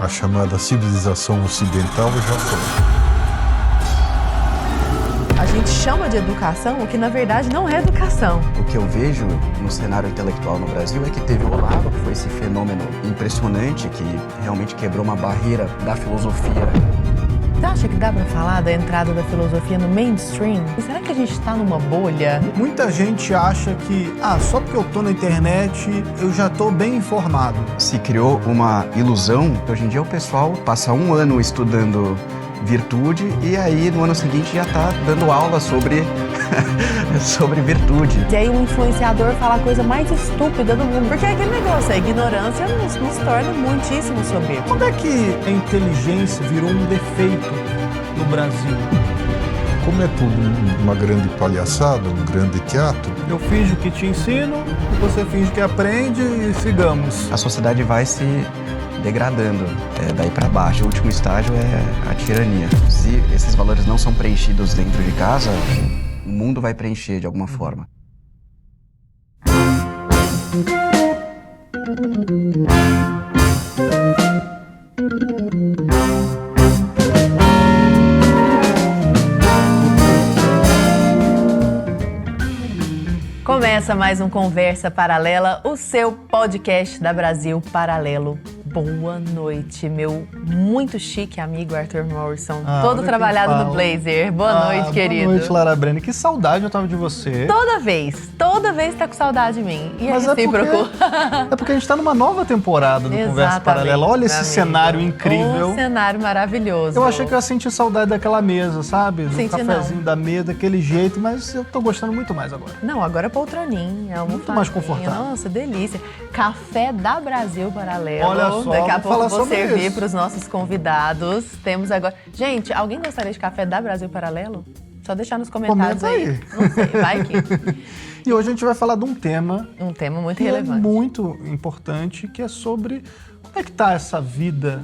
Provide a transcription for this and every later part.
a chamada civilização ocidental já foi. A gente chama de educação o que na verdade não é educação. O que eu vejo no cenário intelectual no Brasil é que teve o Olavo, que foi esse fenômeno impressionante que realmente quebrou uma barreira da filosofia. Você acha que dá pra falar da entrada da filosofia no mainstream? E será que a gente tá numa bolha? Muita gente acha que, só porque eu tô na internet, eu já tô bem informado. Se criou uma ilusão. Hoje em dia o pessoal passa um ano estudando virtude e aí no ano seguinte já tá dando aula sobre virtude. E aí o influenciador fala a coisa mais estúpida do mundo. Porque é aquele negócio, a ignorância nos torna muitíssimo soberbos. Quando é que a inteligência virou um defeito no Brasil? Como é tudo uma grande palhaçada, um grande teatro, Eu finjo que te ensino, você finge que aprende e sigamos. A sociedade vai se degradando, daí para baixo. O último estágio é a tirania. Se esses valores não são preenchidos dentro de casa, o mundo vai preencher de alguma forma. Começa mais um Conversa Paralela, o seu podcast da Brasil Paralelo. Boa noite, meu muito chique amigo Arthur Morrison, todo trabalhado no blazer. Boa noite, querido. Boa noite, Lara Brenner. Que saudade eu tava de você. Toda vez tá com saudade de mim. E Mas é recíproco. É porque a gente tá numa nova temporada do Conversa Paralela. Olha esse cenário incrível. Um cenário maravilhoso. Eu achei que eu ia sentir saudade daquela mesa, sabe? Do cafezinho da mesa, daquele jeito, mas eu tô gostando muito mais agora. Não, agora é poltroninha, muito mais confortável. Nossa, delícia. Café da Brasil Paralelo. Olha só, daqui a pouco vou servir isso para os nossos convidados. Temos agora... Gente, alguém gostaria de café da Brasil Paralelo? Só deixar nos comentários aí. Não sei, vai que... E hoje a gente vai falar de um tema... Um tema muito que relevante. É muito importante, que é sobre como é que tá essa vida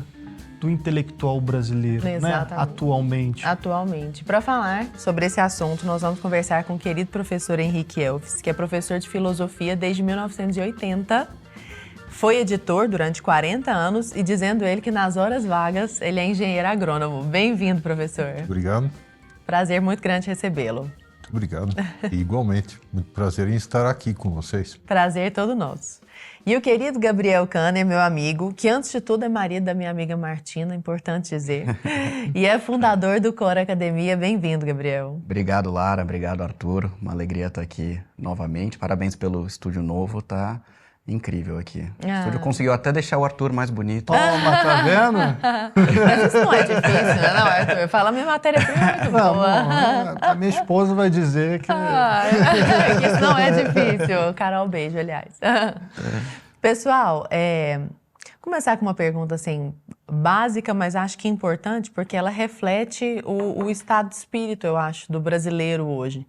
do intelectual brasileiro, né? Atualmente. Para falar sobre esse assunto, nós vamos conversar com o querido professor Henrique Elfes, que é professor de filosofia desde 1980, foi editor durante 40 anos e dizendo ele que nas horas vagas ele é engenheiro agrônomo. Bem-vindo, professor. Obrigado. Prazer muito grande recebê-lo. Muito obrigado. E, igualmente, muito prazer em estar aqui com vocês. Prazer todo nosso. E o querido Gabriel Kanner, meu amigo, que antes de tudo é marido da minha amiga Martina, importante dizer, e é fundador do Cor Academia. Bem-vindo, Gabriel. Obrigado, Lara. Obrigado, Arthur. Uma alegria estar aqui novamente. Parabéns pelo estúdio novo, tá incrível aqui. O estúdio conseguiu até deixar o Arthur mais bonito. Mas tá vendo? Mas isso não é difícil, né? Não, Arthur? Fala, minha matéria-prima é muito boa. A minha esposa vai dizer que... que isso não é difícil. Carol, beijo, aliás. Pessoal, começar com uma pergunta assim, básica, mas acho que importante, porque ela reflete o estado de espírito, eu acho, do brasileiro hoje,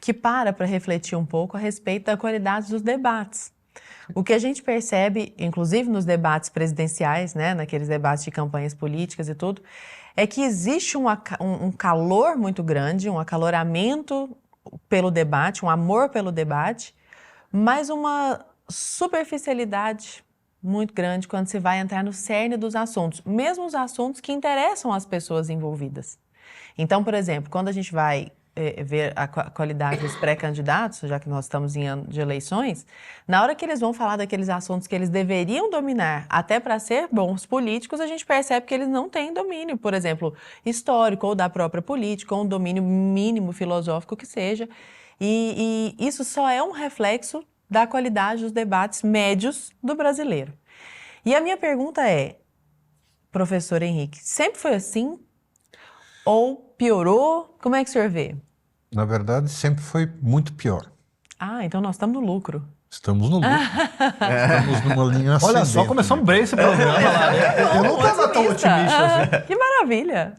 que para refletir um pouco a respeito da qualidade dos debates. O que a gente percebe, inclusive nos debates presidenciais, né, naqueles debates de campanhas políticas e tudo, é que existe um calor muito grande, um acaloramento pelo debate, um amor pelo debate, mas uma superficialidade muito grande quando se vai entrar no cerne dos assuntos, mesmo os assuntos que interessam as pessoas envolvidas. Então, por exemplo, quando a gente vai ver a qualidade dos pré-candidatos, já que nós estamos em ano de eleições, na hora que eles vão falar daqueles assuntos que eles deveriam dominar até para ser bons políticos, a gente percebe que eles não têm domínio, por exemplo, histórico ou da própria política, ou um domínio mínimo filosófico que seja, e isso só é um reflexo da qualidade dos debates médios do brasileiro. E a minha pergunta é, professor Henrique, sempre foi assim? Ou piorou? Como é que o senhor vê? Na verdade, sempre foi muito pior. Então nós estamos no lucro. Estamos no lucro. Estamos numa linha ascendente. Olha só, começamos bem esse programa lá. Eu não estava tão otimista assim. Que maravilha!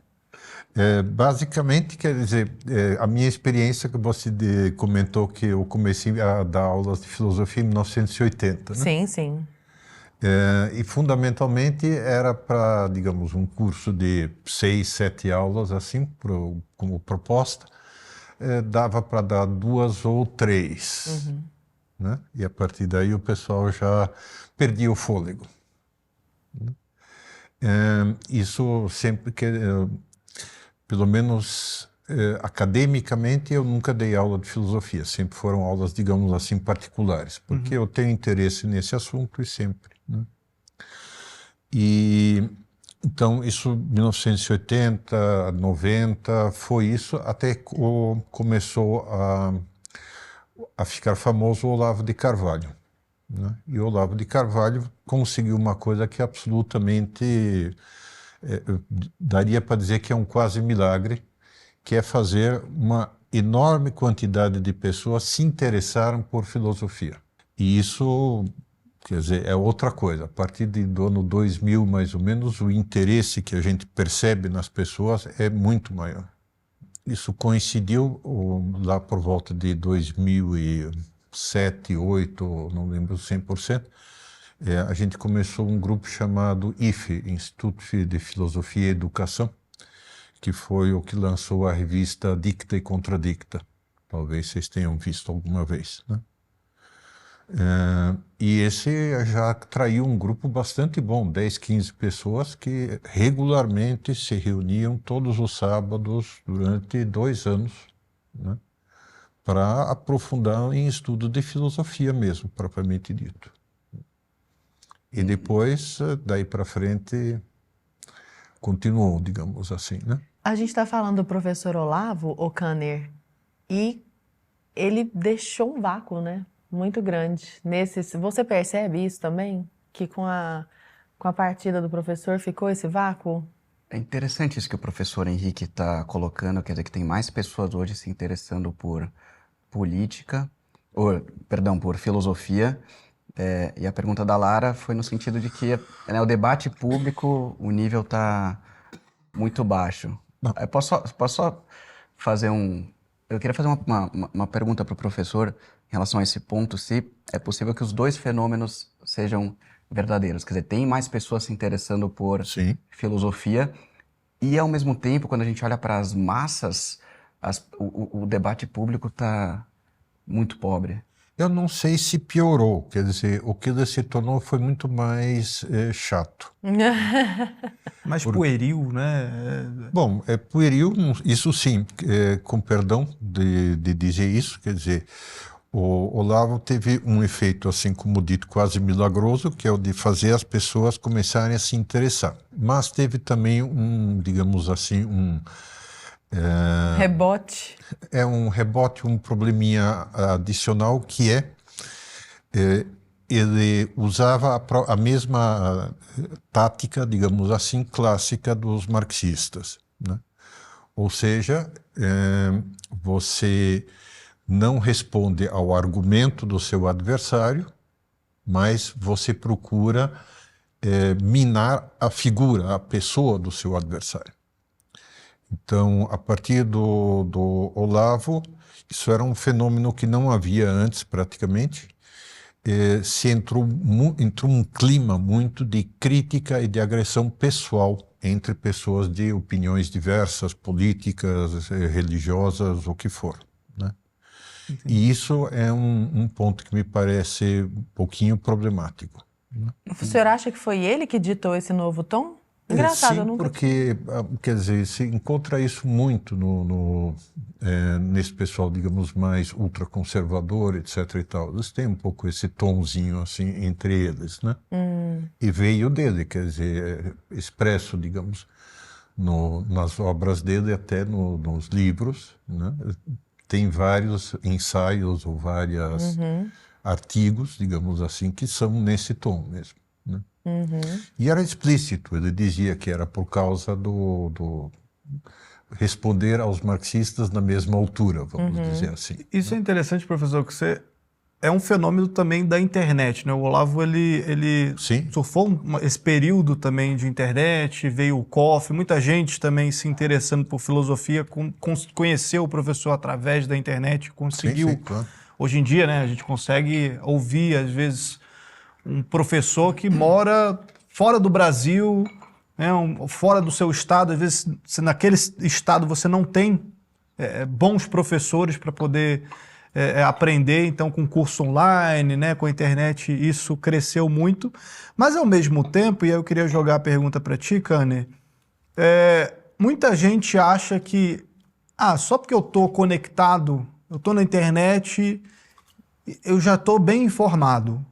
Basicamente, quer dizer, a minha experiência que você comentou que eu comecei a dar aulas de filosofia em 1980, né? Sim, sim. E fundamentalmente era para, digamos, um curso de 6, 7 aulas, assim, como proposta, dava para dar 2 ou 3, né? E a partir daí o pessoal já perdia o fôlego. Isso sempre que, pelo menos academicamente, eu nunca dei aula de filosofia. Sempre foram aulas, digamos assim, particulares, porque eu tenho interesse nesse assunto e sempre, né? E então, isso 1980, 90, foi isso até começou a ficar famoso o Olavo de Carvalho, né? E o Olavo de Carvalho conseguiu uma coisa que absolutamente daria para dizer que é um quase milagre, que é fazer uma enorme quantidade de pessoas se interessarem por filosofia. E isso, quer dizer, é outra coisa. A partir do ano 2000, mais ou menos, o interesse que a gente percebe nas pessoas é muito maior. Isso coincidiu lá por volta de 2007, 2008, não lembro 100%. A gente começou um grupo chamado IFE, Instituto de Filosofia e Educação, que foi o que lançou a revista Dicta e Contradicta. Talvez vocês tenham visto alguma vez, né? E esse já atraiu um grupo bastante bom, 10, 15 pessoas que regularmente se reuniam todos os sábados durante 2 anos, né, para aprofundar em estudo de filosofia mesmo, propriamente dito. E depois, daí para frente, continuou, digamos assim, né? A gente está falando do professor Olavo, o Kanner, e ele deixou um vácuo, né? Muito grande. Você percebe isso também? Que com a partida do professor ficou esse vácuo? É interessante isso que o professor Henrique está colocando, quer dizer, que tem mais pessoas hoje se interessando por política, por filosofia. E a pergunta da Lara foi no sentido de que, né, o debate público, o nível está muito baixo. Eu posso só fazer eu queria fazer uma pergunta para o professor em relação a esse ponto, se é possível que os dois fenômenos sejam verdadeiros. Quer dizer, tem mais pessoas se interessando por filosofia e, ao mesmo tempo, quando a gente olha para as massas, o debate público está muito pobre. Eu não sei se piorou, quer dizer, o que ele se tornou foi muito mais chato. Mais pueril, né? Bom, é pueril, isso sim, com perdão de dizer isso, quer dizer, o Olavo teve um efeito, assim como dito, quase milagroso, que é o de fazer as pessoas começarem a se interessar. Mas teve também digamos assim, rebote. Um rebote, um probleminha adicional, que ele usava a mesma tática, digamos assim, clássica dos marxistas, né? Ou seja, você não responde ao argumento do seu adversário, mas você procura minar a figura, a pessoa do seu adversário. Então, a partir do Olavo, isso era um fenômeno que não havia antes, praticamente. Se entrou um clima muito de crítica e de agressão pessoal entre pessoas de opiniões diversas, políticas, religiosas, o que for, né? E isso é um ponto que me parece um pouquinho problemático, né? O senhor acha que foi ele que ditou esse novo tom? Engraçado, sim, eu nunca... porque, quer dizer, se encontra isso muito nesse pessoal, digamos, mais ultraconservador, etc. e tal. Eles têm um pouco esse tomzinho, assim, entre eles, né? E veio dele, quer dizer, expresso, digamos, nas obras dele, até nos livros, né? Tem vários ensaios ou vários artigos, digamos assim, que são nesse tom mesmo, né? E era explícito, ele dizia que era por causa do responder aos marxistas na mesma altura, vamos dizer assim. Isso é interessante, professor, que é um fenômeno também da internet, né? O Olavo, ele surfou esse período também de internet, veio o COF, muita gente também se interessando por filosofia, conheceu o professor através da internet, conseguiu... Claro. Hoje em dia, né, a gente consegue ouvir, às vezes, um professor que mora fora do Brasil, né, fora do seu estado. Às vezes, se naquele estado você não tem bons professores para poder aprender, então, com curso online, né, com a internet, isso cresceu muito. Mas, ao mesmo tempo, e aí eu queria jogar a pergunta para ti, Kanner, muita gente acha que, só porque eu estou conectado, eu estou na internet, eu já estou bem informado.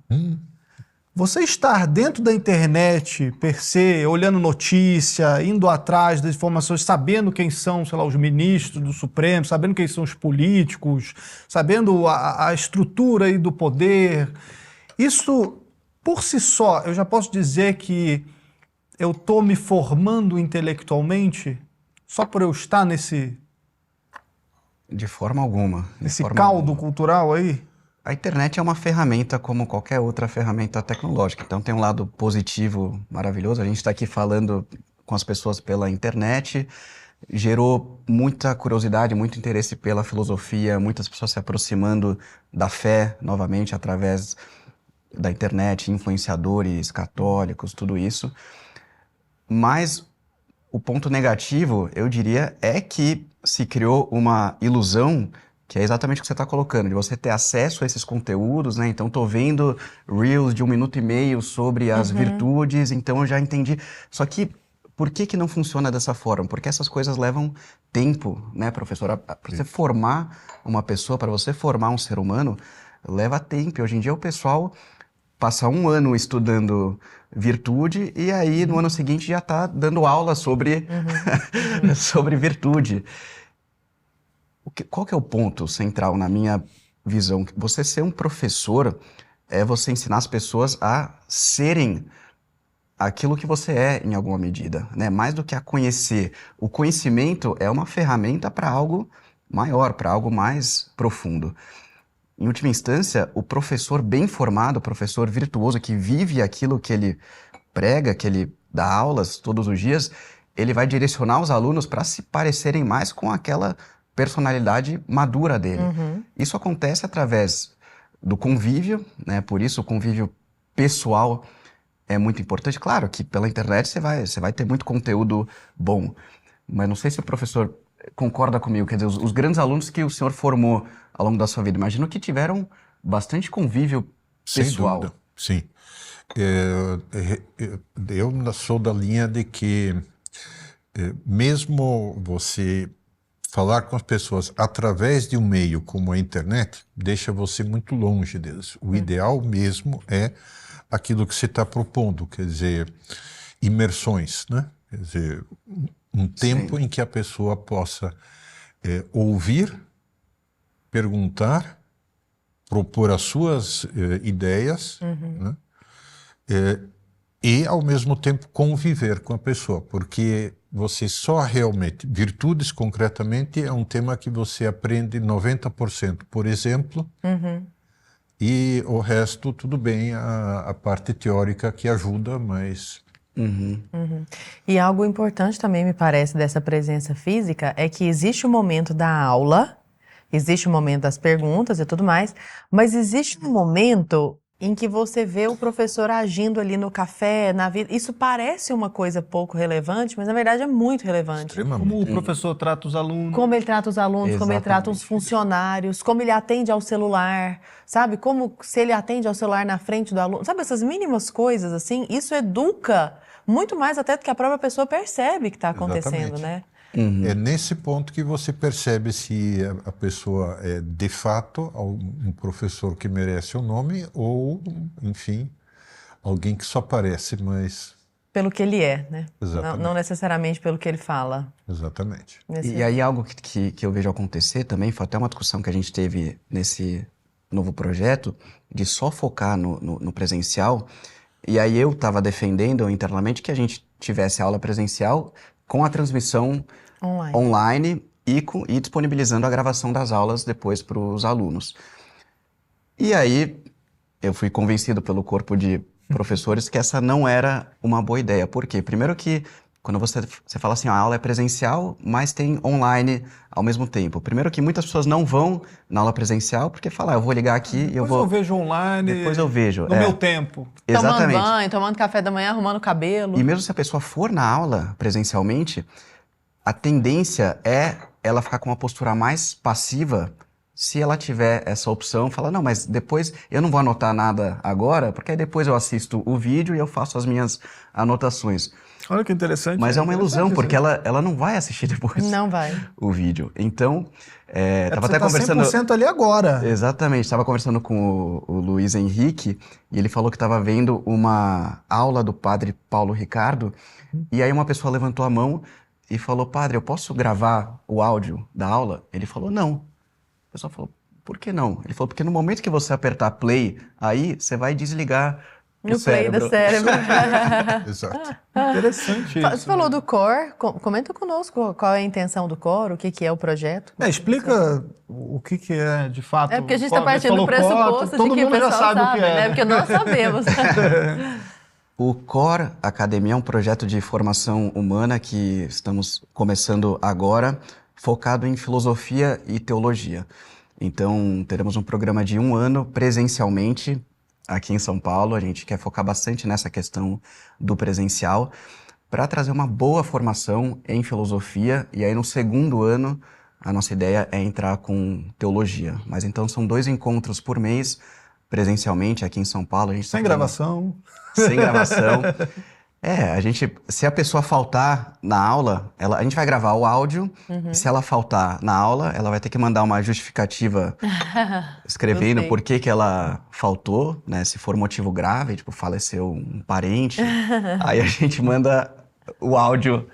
Você estar dentro da internet, per se, olhando notícia, indo atrás das informações, sabendo quem são, sei lá, os ministros do Supremo, sabendo quem são os políticos, sabendo a estrutura aí do poder, isso, por si só, eu já posso dizer que eu estou me formando intelectualmente só por eu estar nesse... De forma alguma. Esse caldo cultural aí? A internet é uma ferramenta como qualquer outra ferramenta tecnológica. Então tem um lado positivo maravilhoso. A gente está aqui falando com as pessoas pela internet. Gerou muita curiosidade, muito interesse pela filosofia, muitas pessoas se aproximando da fé novamente através da internet, influenciadores católicos, tudo isso. Mas o ponto negativo, eu diria, é que se criou uma ilusão, que é exatamente o que você está colocando, de você ter acesso a esses conteúdos, né? Então, estou vendo Reels de 1 minuto e meio sobre as virtudes, então eu já entendi. Só que, por que não funciona dessa forma? Porque essas coisas levam tempo, né, professora? Para você formar uma pessoa, para você formar um ser humano, leva tempo. Hoje em dia, o pessoal passa 1 ano estudando virtude e aí, no ano seguinte, já está dando aula sobre, sobre virtude. Qual que é o ponto central na minha visão? Você ser um professor é você ensinar as pessoas a serem aquilo que você é em alguma medida, né? Mais do que a conhecer. O conhecimento é uma ferramenta para algo maior, para algo mais profundo. Em última instância, o professor bem formado, o professor virtuoso que vive aquilo que ele prega, que ele dá aulas todos os dias, ele vai direcionar os alunos para se parecerem mais com aquela personalidade madura dele. Isso acontece através do convívio, né? Por isso o convívio pessoal é muito importante. Claro que pela internet você vai ter muito conteúdo bom, mas não sei se o professor concorda comigo. Quer dizer, os grandes alunos que o senhor formou ao longo da sua vida, imagino que tiveram bastante convívio pessoal. Sem dúvida, sim. Eu sou da linha de que mesmo você falar com as pessoas através de um meio como a internet deixa você muito longe deles. O ideal mesmo é aquilo que você está propondo, quer dizer, imersões, né? Quer dizer, um tempo em que a pessoa possa ouvir, perguntar, propor as suas ideias, né? E, ao mesmo tempo, conviver com a pessoa, porque você só realmente... Virtudes, concretamente, é um tema que você aprende 90%, por exemplo, e o resto, tudo bem, a parte teórica que ajuda, mas... E algo importante também, me parece, dessa presença física é que existe o momento da aula, existe o momento das perguntas e tudo mais, mas existe um momento em que você vê o professor agindo ali no café, na vida. Isso parece uma coisa pouco relevante, mas na verdade é muito relevante. Como o professor trata os alunos. Como ele trata os alunos, como ele trata os funcionários, como ele atende ao celular, sabe? Como se ele atende ao celular na frente do aluno. Sabe, essas mínimas coisas, assim, isso educa muito mais até do que a própria pessoa percebe que está acontecendo, né? É nesse ponto que você percebe se a pessoa é, de fato, um professor que merece o nome ou, enfim, alguém que só parece, mas... Pelo que ele é, né? Exatamente. Não necessariamente pelo que ele fala. Exatamente. E aí algo que eu vejo acontecer também, foi até uma discussão que a gente teve nesse novo projeto, de só focar no presencial, e aí eu estava defendendo internamente que a gente tivesse aula presencial com a transmissão online e disponibilizando a gravação das aulas depois para os alunos. E aí eu fui convencido pelo corpo de professores que essa não era uma boa ideia. Por quê? Primeiro que quando você fala assim, a aula é presencial, mas tem online ao mesmo tempo. Primeiro que muitas pessoas não vão na aula presencial porque falam, eu vou ligar aqui e eu vou... Depois eu vejo online. Depois eu vejo. No meu tempo. Exatamente. Tomando banho, tomando café da manhã, arrumando o cabelo. E mesmo se a pessoa for na aula presencialmente, a tendência é ela ficar com uma postura mais passiva se ela tiver essa opção, fala, não, mas depois eu não vou anotar nada agora, porque aí depois eu assisto o vídeo e eu faço as minhas anotações. Olha que interessante. Mas é uma ilusão, porque ela não vai assistir depois Não vai. o vídeo. Então, tava você até tá conversando... 100% ali agora. Exatamente, estava conversando com o Luiz Henrique, e ele falou que estava vendo uma aula do padre Paulo Ricardo, e aí uma pessoa levantou a mão e falou, padre, eu posso gravar o áudio da aula? Ele falou, não. O pessoal falou, por que não? Ele falou, porque no momento que você apertar play, aí você vai desligar No play do cérebro. Exato. Interessante isso. Você falou do core, comenta conosco qual é a intenção do core, o que é o projeto. Explica o que é de fato. É porque a gente está partindo do pressuposto de que o pessoal sabe o que é. Né? Porque nós sabemos. O CORE Academia é um projeto de formação humana que estamos começando agora, focado em filosofia e teologia. Então, teremos um programa de 1 ano presencialmente aqui em São Paulo. A gente quer focar bastante nessa questão do presencial para trazer uma boa formação em filosofia. E aí, no 2º ano, a nossa ideia é entrar com teologia. Mas então, são 2 encontros por mês, presencialmente aqui em São Paulo. A gente Sem gravação. Sem gravação. Se a pessoa faltar na aula, a gente vai gravar o áudio, e se ela faltar na aula, ela vai ter que mandar uma justificativa escrevendo por que ela faltou, né? Se for motivo grave, tipo, faleceu um parente, aí a gente manda o áudio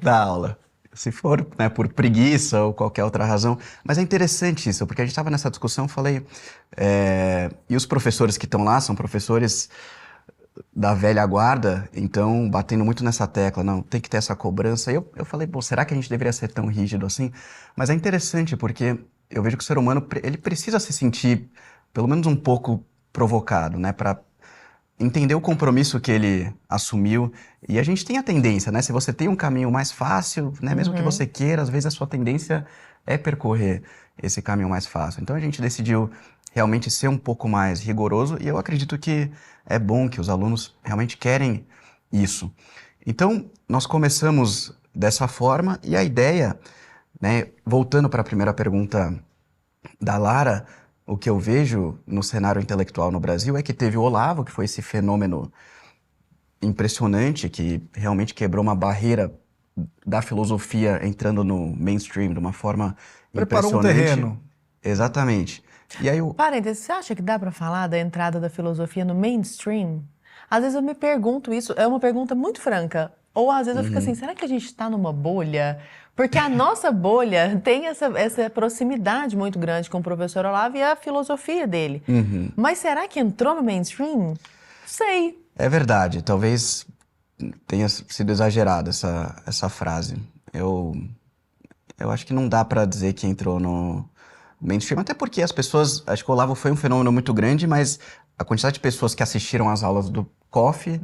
da aula. Se for, né, por preguiça ou qualquer outra razão. Mas é interessante isso, porque a gente estava nessa discussão, falei... e os professores que estão lá são professores da velha guarda, então batendo muito nessa tecla, não, tem que ter essa cobrança. E eu falei, pô, será que a gente deveria ser tão rígido assim? Mas é interessante porque eu vejo que o ser humano, ele precisa se sentir pelo menos um pouco provocado, né, para entender o compromisso que ele assumiu. E a gente tem a tendência, né, se você tem um caminho mais fácil, né, mesmo que você queira, às vezes a sua tendência é percorrer esse caminho mais fácil. Então a gente decidiu realmente ser um pouco mais rigoroso, e eu acredito que é bom, que os alunos realmente querem isso. Então, nós começamos dessa forma, e a ideia, né, voltando para a primeira pergunta da Lara, o que eu vejo no cenário intelectual no Brasil é que teve o Olavo, que foi esse fenômeno impressionante, que realmente quebrou uma barreira da filosofia entrando no mainstream de uma forma Preparou um terreno. Exatamente. E aí Parênteses, você acha que dá para falar da entrada da filosofia no mainstream? Às vezes eu me pergunto isso, é uma pergunta muito franca. Ou às vezes eu fico assim, será que a gente está numa bolha? Porque a nossa bolha tem essa proximidade muito grande com o professor Olavo e a filosofia dele. Mas será que entrou no mainstream? Sei. É verdade, talvez tenha sido exagerada essa frase. Eu acho que não dá para dizer que entrou no mainstream, até porque as pessoas, acho que o Olavo foi um fenômeno muito grande, mas a quantidade de pessoas que assistiram às aulas do COF...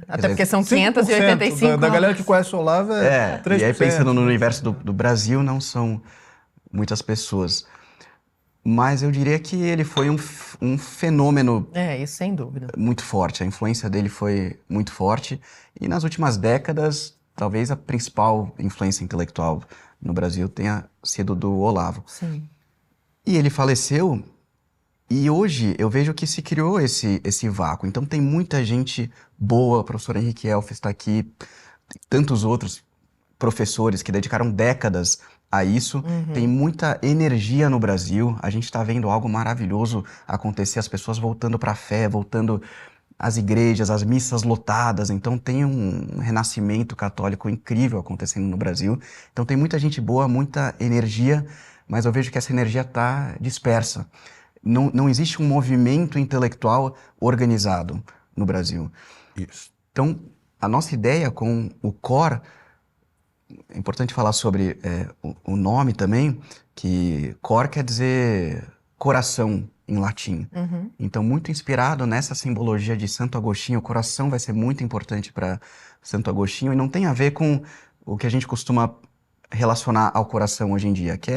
Até porque são 585. Da galera que conhece o Olavo é 3%. E aí pensando no universo do Brasil, não são muitas pessoas. Mas eu diria que ele foi um fenômeno... Isso sem dúvida. Muito forte, a influência dele foi muito forte. E nas últimas décadas, talvez a principal influência intelectual no Brasil tenha sido do Olavo. Sim. E ele faleceu, e hoje eu vejo que se criou esse vácuo. Então tem muita gente boa, o professor Henrique Elfes está aqui, tantos outros professores que dedicaram décadas a isso. Tem muita energia no Brasil, a gente está vendo algo maravilhoso acontecer, as pessoas voltando para a fé, voltando às igrejas, às missas lotadas. Então tem um renascimento católico incrível acontecendo no Brasil. Então tem muita gente boa, muita energia, mas eu vejo que essa energia está dispersa. Não existe um movimento intelectual organizado no Brasil. Isso. Então, a nossa ideia com o CORE, é importante falar sobre o nome também, que CORE quer dizer coração em latim. Então, muito inspirado nessa simbologia de Santo Agostinho, o coração vai ser muito importante para Santo Agostinho, e não tem a ver com o que a gente costuma relacionar ao coração hoje em dia, que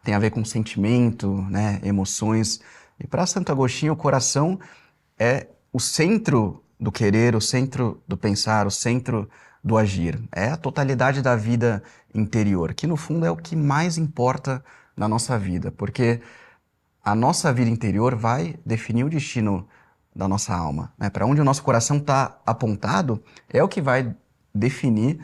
tem a ver com sentimento, né, emoções. E para Santo Agostinho, o coração é o centro do querer, o centro do pensar, o centro do agir. É a totalidade da vida interior, que no fundo é o que mais importa na nossa vida, porque a nossa vida interior vai definir o destino da nossa alma, né? Para onde o nosso coração está apontado é o que vai definir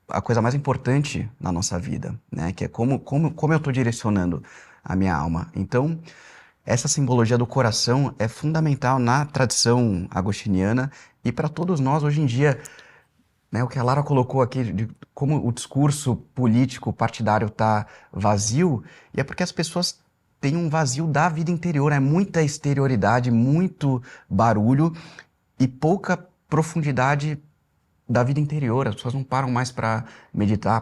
a coisa mais importante na nossa vida, né? Que é como eu estou direcionando a minha alma. Então, essa simbologia do coração é fundamental na tradição agostiniana e para todos nós hoje em dia, né? O que a Lara colocou aqui de como o discurso político partidário está vazio, e é porque as pessoas têm um vazio da vida interior, é muita exterioridade, muito barulho e pouca profundidade da vida interior. As pessoas não param mais para meditar,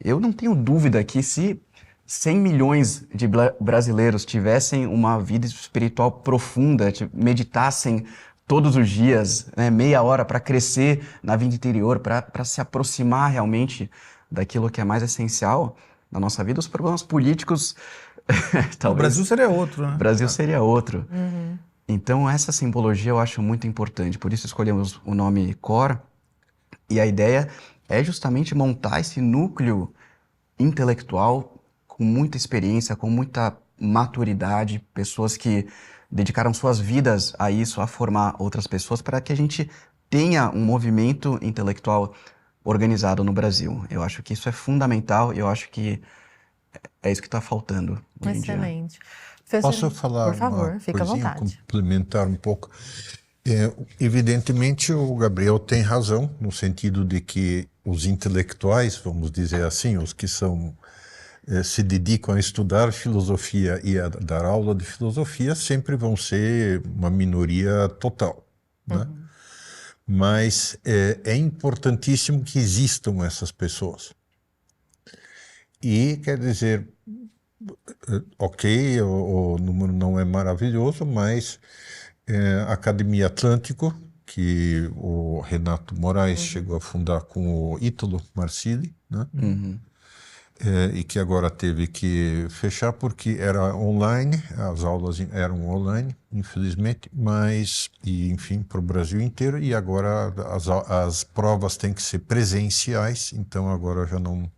Eu não tenho dúvida que se 100 milhões de brasileiros tivessem uma vida espiritual profunda, meditassem todos os dias, né, meia hora para crescer na vida interior, para se aproximar realmente daquilo que é mais essencial na nossa vida, os problemas políticos talvez... O Brasil seria outro, né? O Brasil seria outro. Então, essa simbologia eu acho muito importante. Por isso escolhemos o nome COR. E a ideia é justamente montar esse núcleo intelectual com muita experiência, com muita maturidade, pessoas que dedicaram suas vidas a isso, a formar outras pessoas, para que a gente tenha um movimento intelectual organizado no Brasil. Eu acho que isso é fundamental e eu acho que é isso que está faltando hoje em dia. Excelente. Posso falar por favor, uma fica à coisinha, vontade. complementar um pouco? Evidentemente, o Gabriel tem razão, no sentido de que os intelectuais, vamos dizer assim, os que se dedicam a estudar filosofia e a dar aula de filosofia, sempre vão ser uma minoria total, né? Mas é importantíssimo que existam essas pessoas. E, quer dizer, ok, o número não é maravilhoso, mas a Academia Atlântico, que o Renato Moraes chegou a fundar com o Ítalo Marcilli, né? E que agora teve que fechar porque era online, as aulas eram online, infelizmente, mas, enfim, para o Brasil inteiro, e agora as provas têm que ser presenciais, então agora já não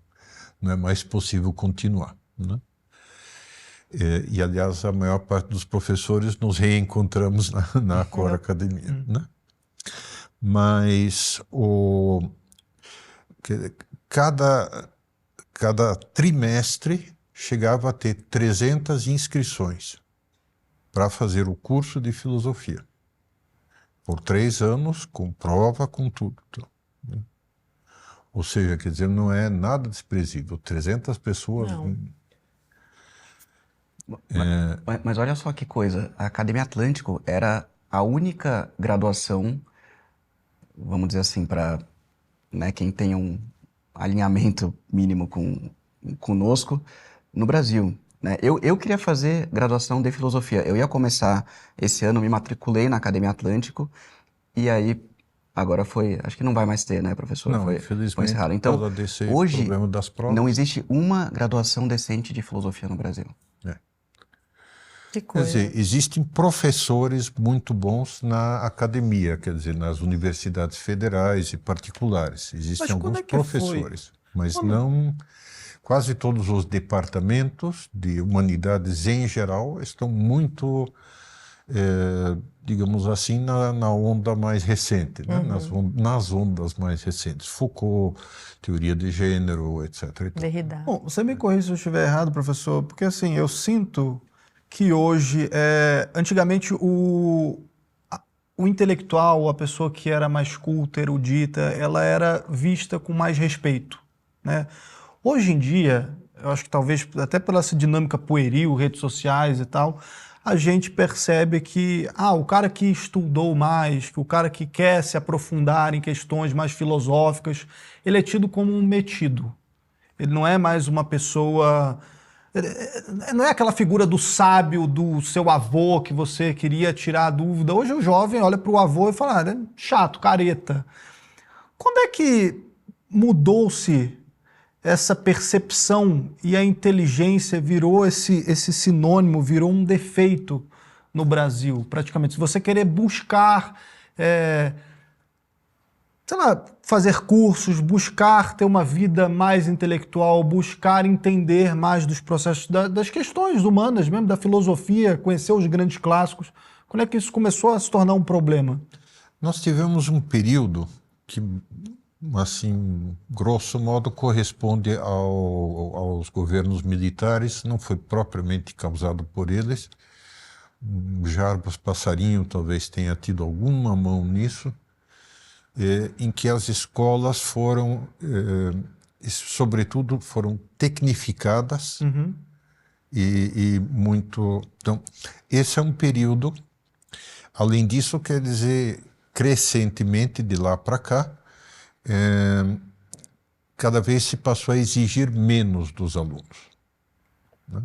é mais possível continuar, né? E, aliás, a maior parte dos professores nos reencontramos na Cor Academia, né? Mas cada trimestre chegava a ter 300 inscrições para fazer o curso de filosofia. Por 3 anos, com prova, com tudo, né? Ou seja, quer dizer, não é nada desprezível. 300 pessoas... Não. Mas olha só que coisa, a Academia Atlântico era a única graduação, vamos dizer assim, para, né, quem tem um alinhamento mínimo conosco no Brasil, né? Eu queria fazer graduação de filosofia, eu ia começar esse ano, me matriculei na Academia Atlântico, e aí agora acho que não vai mais ter, né, professor? Não, foi infelizmente, encerrado. Então, hoje problema das provas, não existe uma graduação decente de filosofia no Brasil. Que Quer coisa. dizer, existem professores muito bons na academia, quer dizer, nas universidades federais e particulares. Existem alguns professores, mas não... Quase todos os departamentos de humanidades em geral estão muito, digamos assim, na onda mais recente, né? Nas ondas mais recentes. Foucault, teoria de gênero, etc. Derrida. Bom, você me corrija se eu estiver errado, professor, porque assim, eu sinto que hoje, antigamente o intelectual, a pessoa que era mais culta, erudita, ela era vista com mais respeito, né? Hoje em dia, eu acho que talvez até pela essa dinâmica pueril, redes sociais e tal, a gente percebe que o cara que estudou mais, que o cara que quer se aprofundar em questões mais filosóficas, ele é tido como um metido. Ele não é mais uma pessoa... Não é aquela figura do sábio, do seu avô que você queria tirar a dúvida. Hoje o jovem olha para o avô e fala, é chato, careta. Quando é que mudou-se essa percepção e a inteligência virou esse sinônimo, virou um defeito no Brasil, praticamente? Se você querer buscar sei lá, fazer cursos, buscar ter uma vida mais intelectual, buscar entender mais dos processos, das questões humanas mesmo, da filosofia, conhecer os grandes clássicos? Quando é que isso começou a se tornar um problema? Nós tivemos um período que, assim, grosso modo, corresponde aos governos militares, não foi propriamente causado por eles. Jarbas Passarinho talvez tenha tido alguma mão nisso, em que as escolas foram, sobretudo, foram tecnificadas e muito... Então, esse é um período, além disso, quer dizer, crescentemente, de lá para cá, cada vez se passou a exigir menos dos alunos, né?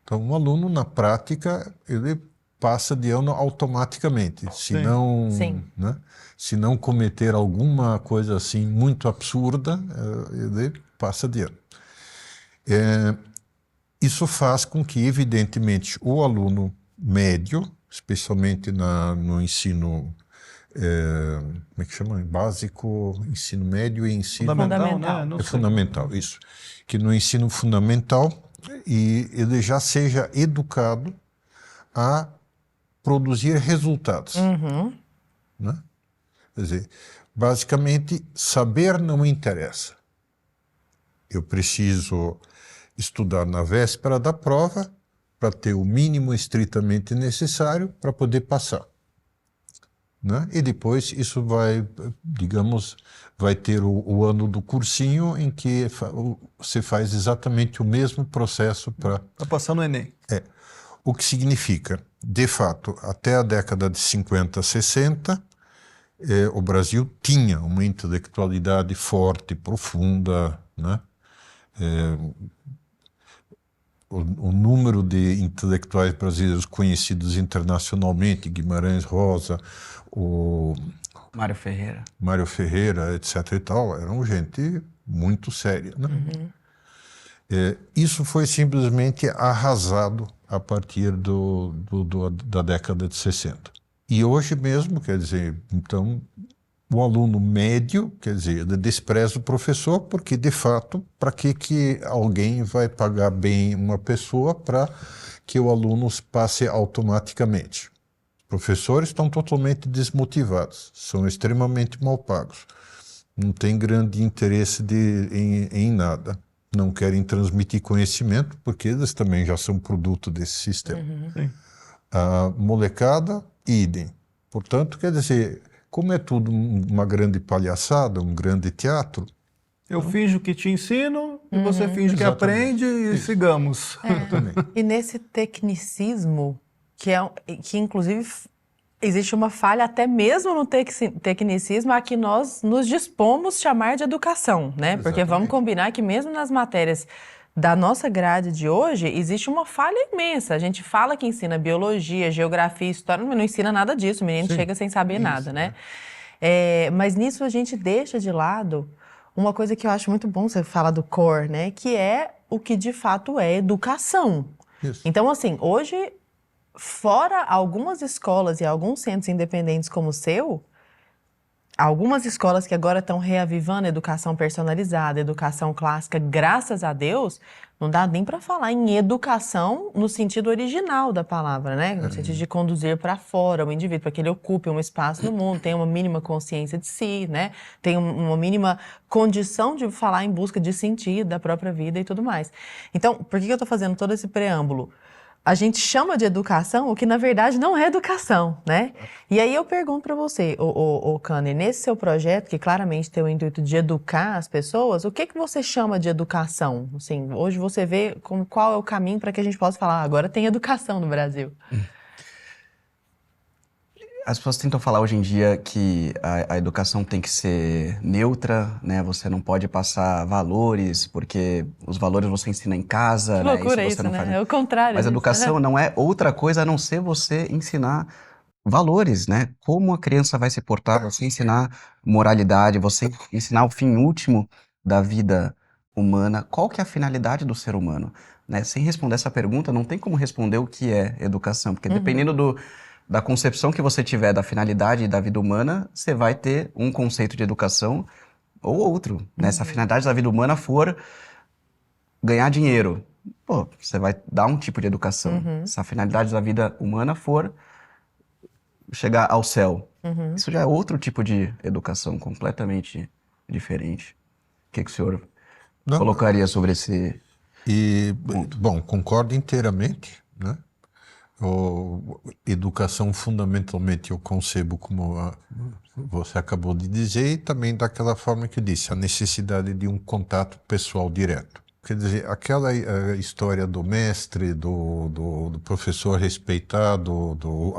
Então, um aluno, na prática, ele passa de ano automaticamente. Se não, né, se não cometer alguma coisa assim muito absurda, ele passa de ano. Isso faz com que, evidentemente, o aluno médio, especialmente no ensino, como é que chama? Básico, ensino médio e ensino... Fundamental. Né? É fundamental, isso. Que no ensino fundamental, ele já seja educado a produzir resultados. Né? Quer dizer, basicamente, saber não interessa. Eu preciso estudar na véspera da prova para ter o mínimo estritamente necessário para poder passar, né? E depois isso vai, digamos, vai ter o ano do cursinho em que você faz exatamente o mesmo processo para passar no Enem. O que significa, de fato, até a década de 50, 60, o Brasil tinha uma intelectualidade forte, profunda, né? O número de intelectuais brasileiros conhecidos internacionalmente, Guimarães Rosa, o Mário Ferreira, etc. e tal, eram gente muito séria, né? Isso foi simplesmente arrasado a partir da década de 60. E hoje mesmo, quer dizer, então, o aluno médio, quer dizer, ele despreza o professor porque, de fato, para que alguém vai pagar bem uma pessoa para que o aluno passe automaticamente? Os professores estão totalmente desmotivados, são extremamente mal pagos, não têm grande interesse em nada. Não querem transmitir conhecimento, porque eles também já são produto desse sistema. A molecada, idem. Portanto, quer dizer, como é tudo uma grande palhaçada, um grande teatro... Eu finjo que te ensino e você finge que aprende e sigamos. E nesse tecnicismo, que inclusive existe uma falha até mesmo no tecnicismo a que nós nos dispomos chamar de educação, né? Porque vamos combinar que mesmo nas matérias da nossa grade de hoje, existe uma falha imensa. A gente fala que ensina biologia, geografia, história, mas não ensina nada disso. O menino chega sem saber nada, né? Mas nisso a gente deixa de lado uma coisa que eu acho muito bom você falar do core, né? Que é o que de fato é educação. Então, assim, hoje... Fora algumas escolas e alguns centros independentes como o seu, algumas escolas que agora estão reavivando a educação personalizada, educação clássica, graças a Deus, não dá nem para falar em educação no sentido original da palavra, né? No sentido de conduzir para fora o indivíduo, para que ele ocupe um espaço no mundo, tenha uma mínima consciência de si, né? Tenha uma mínima condição de falar em busca de sentido da própria vida e tudo mais. Então, por que eu estou fazendo todo esse preâmbulo? A gente chama de educação o que, na verdade, não é educação, né? E aí eu pergunto para você, Kanner, nesse seu projeto, que claramente tem o intuito de educar as pessoas, o que você chama de educação? Assim, hoje você vê qual é o caminho para que a gente possa falar, agora tem educação no Brasil. As pessoas tentam falar hoje em dia que a educação tem que ser neutra, né? Você não pode passar valores, porque os valores você ensina em casa. Que loucura isso, não né? faz... É o contrário. Mas a educação não é outra coisa a não ser você ensinar valores, né? Como a criança vai se portar, você ensinar moralidade, você ensinar o fim último da vida humana. Qual que é a finalidade do ser humano? Né? Sem responder essa pergunta, não tem como responder o que é educação, porque dependendo da concepção que você tiver da finalidade da vida humana, você vai ter um conceito de educação ou outro, né? Se a finalidade da vida humana for ganhar dinheiro, pô, você vai dar um tipo de educação. Se a finalidade da vida humana for chegar ao céu, isso já é outro tipo de educação, completamente diferente. O que o senhor colocaria sobre esse ponto? Bom, concordo inteiramente, né? Educação, fundamentalmente, eu concebo como você acabou de dizer, e também daquela forma que eu disse, a necessidade de um contato pessoal direto. Quer dizer, aquela história do mestre, do professor respeitado, do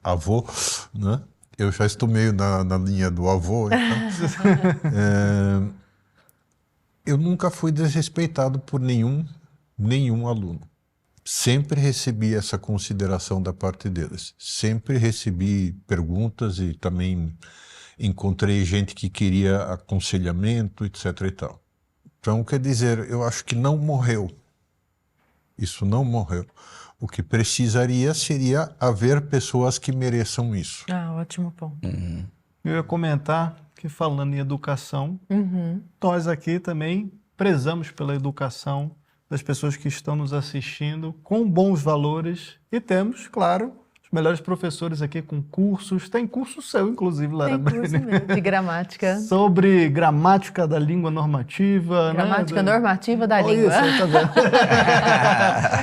avô, né? Eu já estou meio na linha do avô, então... eu nunca fui desrespeitado por nenhum aluno. Sempre recebi essa consideração da parte deles. Sempre recebi perguntas e também encontrei gente que queria aconselhamento, etc. e tal. Então, quer dizer, eu acho que não morreu. Isso não morreu. O que precisaria seria haver pessoas que mereçam isso. Ótimo ponto. Eu ia comentar que, falando em educação, nós aqui também prezamos pela educação das pessoas que estão nos assistindo com bons valores e temos, claro, os melhores professores aqui com cursos. Tem curso seu, inclusive, Lara Brenner. Tem curso mesmo, de gramática. Sobre gramática da língua normativa. Gramática né? normativa da língua. Isso, tá vendo?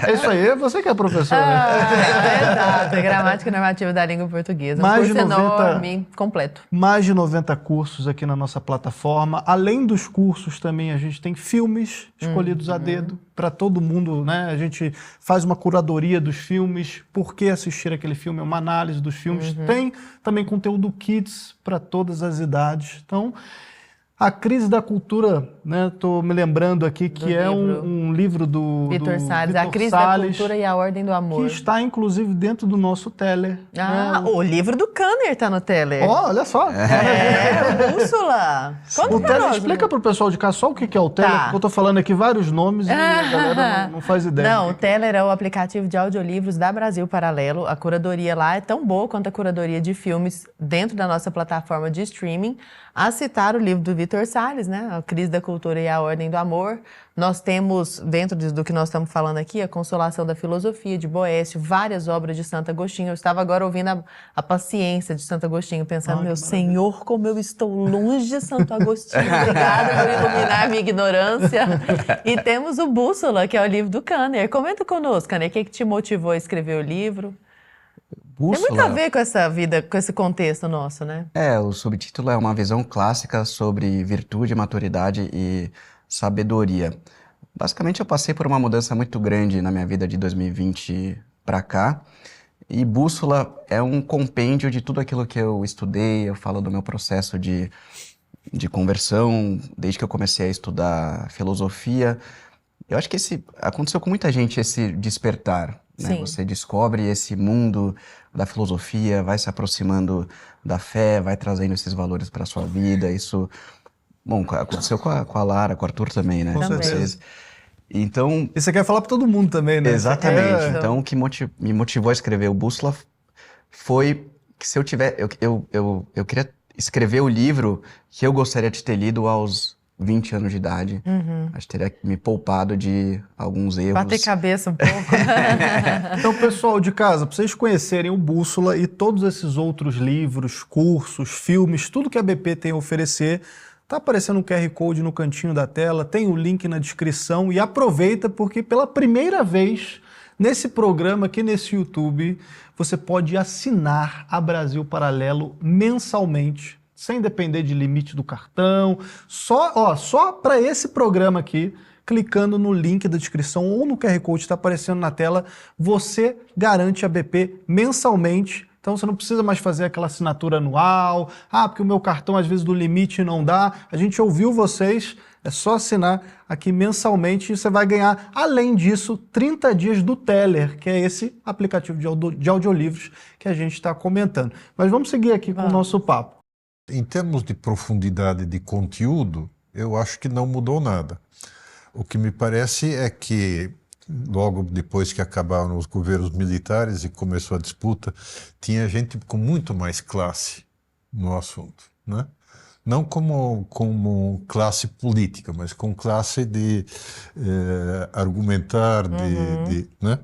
É isso aí, você que é professora. Exato, é gramática normativa da língua portuguesa. Mais curso de 90, enorme, completo. Mais de 90 cursos aqui na nossa plataforma. Além dos cursos, também a gente tem filmes escolhidos a dedo para todo mundo, né? A gente faz uma curadoria dos filmes, por que assistir aquele filme, uma análise dos filmes. Tem também conteúdo kids para todas as idades. Então, A Crise da Cultura, né? Estou me lembrando aqui que é um livro do Vitor Salles, Vitor A Crise Salles, da Cultura e a Ordem do Amor. que está, inclusive, dentro do nosso Teller. Ah, o livro do Kanner está no Teller. Olha só. Bússola. Conta O pra Teller, nós, explica para o pessoal de cá só o que é o Teller, porque eu estou falando aqui vários nomes e a galera não faz ideia. Não, o Teller é o aplicativo de audiolivros da Brasil Paralelo. A curadoria lá é tão boa quanto a curadoria de filmes dentro da nossa plataforma de streaming. A citar o livro do Vitor Salles, né? A Crise da Cultura e a Ordem do Amor. Nós temos, dentro do que nós estamos falando aqui, a Consolação da Filosofia, de Boécio, várias obras de Santo Agostinho. Eu estava agora ouvindo a Paciência de Santo Agostinho, pensando, meu Senhor, como eu estou longe de Santo Agostinho. Obrigada por iluminar minha ignorância. E temos o Bússola, que é o livro do Kanner. Comenta conosco, Kanner, o que te motivou a escrever o livro? Bússola. Tem muito a ver com essa vida, com esse contexto nosso, né? O subtítulo é uma visão clássica sobre virtude, maturidade e sabedoria. Basicamente, eu passei por uma mudança muito grande na minha vida de 2020 para cá. E Bússola é um compêndio de tudo aquilo que eu estudei. Eu falo do meu processo de conversão, desde que eu comecei a estudar filosofia. Eu acho que aconteceu com muita gente esse despertar, né? Você descobre esse mundo da filosofia, vai se aproximando da fé, vai trazendo esses valores para a sua vida. Isso, bom, aconteceu com a Lara, com o Arthur também, né? Com certeza. Então... E você quer falar para todo mundo também, né? Exatamente. Então, o que me motivou a escrever o Bússola foi que se eu tiver... Eu queria escrever o livro que eu gostaria de ter lido aos 20 anos de idade. Acho que teria me poupado de alguns erros. Bater cabeça um pouco. Então, pessoal de casa, para vocês conhecerem o Bússola e todos esses outros livros, cursos, filmes, tudo que a BP tem a oferecer, tá aparecendo um QR Code no cantinho da tela, tem o link na descrição e aproveita porque pela primeira vez nesse programa aqui nesse YouTube, você pode assinar a Brasil mensalmente, sem depender de limite do cartão, só para esse programa aqui, clicando no link da descrição ou no QR Code que está aparecendo na tela, você garante a BP mensalmente. Então você não precisa mais fazer aquela assinatura anual, porque o meu cartão às vezes do limite não dá. A gente ouviu vocês, é só assinar aqui mensalmente e você vai ganhar, além disso, 30 dias do Teller, que é esse aplicativo de audiolivros que a gente está comentando. Mas vamos seguir aqui com o nosso papo. Em termos de profundidade de conteúdo, eu acho que não mudou nada. O que me parece é que logo depois que acabaram os governos militares e começou a disputa, tinha gente com muito mais classe no assunto, né? Não como classe política, mas com classe de argumentar, né?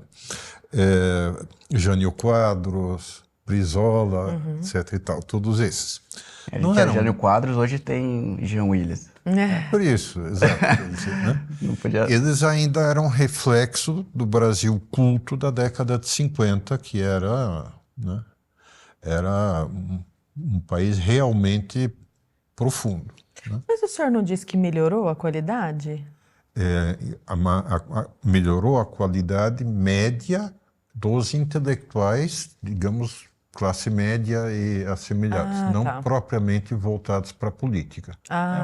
Jânio Quadros, Brizola, etc. e tal, todos esses. Não era Jânio Quadros, hoje tem Jean Willis. Por isso, exato. Né? Não podia... Eles ainda eram reflexo do Brasil culto da década de 50, que era, né? Era um país realmente profundo. Né? Mas o senhor não disse que melhorou a qualidade? Melhorou a qualidade média dos intelectuais, digamos, classe média e assemelhados, não propriamente voltados para a política.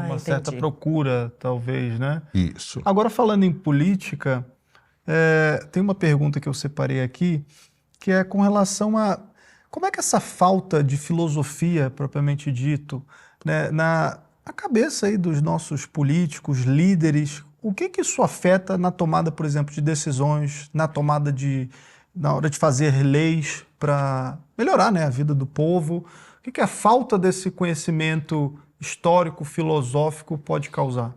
Uma certa procura, talvez, né? Isso. Agora, falando em política, tem uma pergunta que eu separei aqui, que é com relação a como é que essa falta de filosofia, propriamente dito, né, na cabeça aí dos nossos políticos, líderes, o que isso afeta na tomada, por exemplo, de decisões, na hora de fazer leis para melhorar, né, a vida do povo? O que a falta desse conhecimento histórico, filosófico pode causar?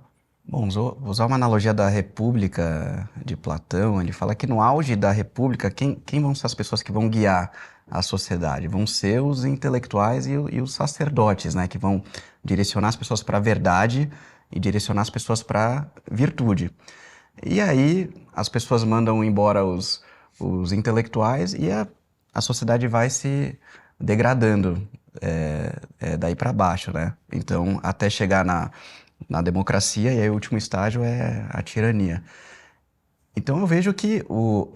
Bom, vou usar uma analogia da República de Platão. Ele fala que no auge da República, quem vão ser as pessoas que vão guiar a sociedade? Vão ser os intelectuais e os sacerdotes, né, que vão direcionar as pessoas para a verdade e direcionar as pessoas para a virtude. E aí as pessoas mandam embora os intelectuais e a sociedade vai se degradando daí para baixo, né? Então, até chegar na democracia, e aí o último estágio é a tirania. Então eu vejo que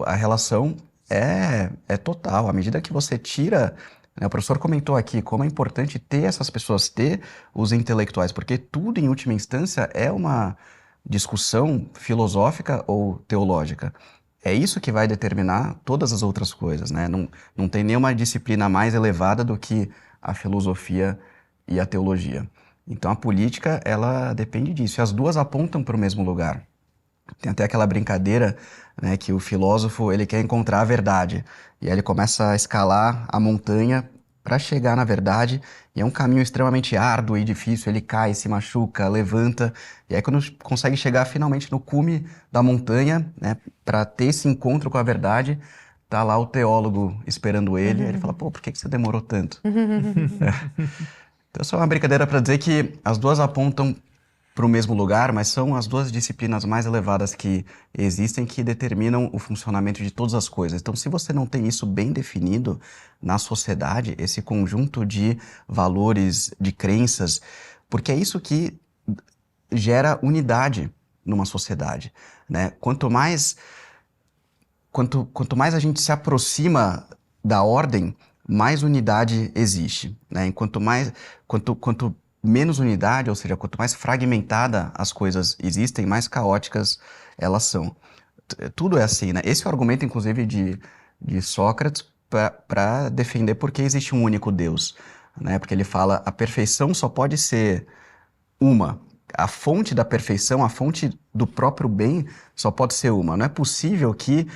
a relação é total. À medida que você tira... Né, o professor comentou aqui como é importante ter essas pessoas, ter os intelectuais, porque tudo, em última instância, é uma discussão filosófica ou teológica. É isso que vai determinar todas as outras coisas, né? Não tem nenhuma disciplina mais elevada do que a filosofia e a teologia. Então a política, ela depende disso. E as duas apontam para o mesmo lugar. Tem até aquela brincadeira, né, que o filósofo ele quer encontrar a verdade. E aí ele começa a escalar a montanha para chegar na verdade. E é um caminho extremamente árduo e difícil. Ele cai, se machuca, levanta. E aí quando consegue chegar finalmente no cume da montanha, né, para ter esse encontro com a verdade, tá lá o teólogo esperando ele. E ele fala, pô, por que você demorou tanto? Então, só uma brincadeira para dizer que as duas apontam para o mesmo lugar, mas são as duas disciplinas mais elevadas que existem que determinam o funcionamento de todas as coisas. Então, se você não tem isso bem definido na sociedade, esse conjunto de valores, de crenças, porque é isso que gera unidade numa sociedade, né? Quanto mais a gente se aproxima da ordem, mais unidade existe, né? Quanto menos unidade, ou seja, quanto mais fragmentada as coisas existem, mais caóticas elas são. Tudo é assim, né? Esse é o argumento, inclusive, de Sócrates para defender porque existe um único Deus, né? Porque ele fala, a perfeição só pode ser uma. A fonte da perfeição, a fonte do próprio bem, só pode ser uma. Não é possível que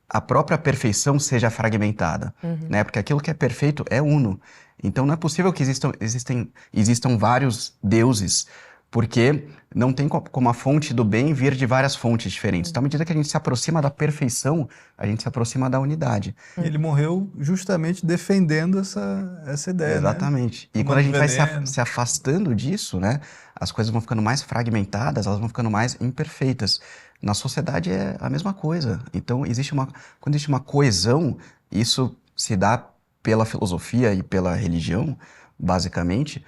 a própria perfeição seja fragmentada, né? Porque aquilo que é perfeito é uno. Então não é possível que existam vários deuses, porque não tem como a fonte do bem vir de várias fontes diferentes. Então, à medida que a gente se aproxima da perfeição, a gente se aproxima da unidade. E ele morreu justamente defendendo essa ideia, exatamente. Né? E quando a gente vai se afastando disso, né, as coisas vão ficando mais fragmentadas, elas vão ficando mais imperfeitas. Na sociedade é a mesma coisa. Então, quando existe uma coesão, isso se dá pela filosofia e pela religião, basicamente,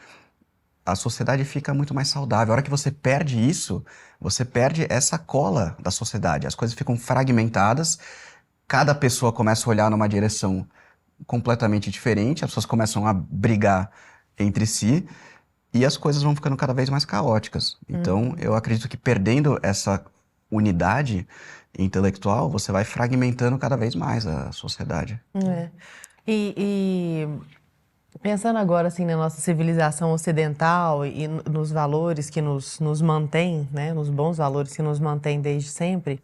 a sociedade fica muito mais saudável. A hora que você perde isso, você perde essa cola da sociedade. As coisas ficam fragmentadas, cada pessoa começa a olhar numa direção completamente diferente, as pessoas começam a brigar entre si e as coisas vão ficando cada vez mais caóticas. Então, eu acredito que perdendo essa unidade intelectual, você vai fragmentando cada vez mais a sociedade. E pensando agora assim na nossa civilização ocidental e nos valores que nos mantém, né, nos bons valores que nos mantêm desde sempre,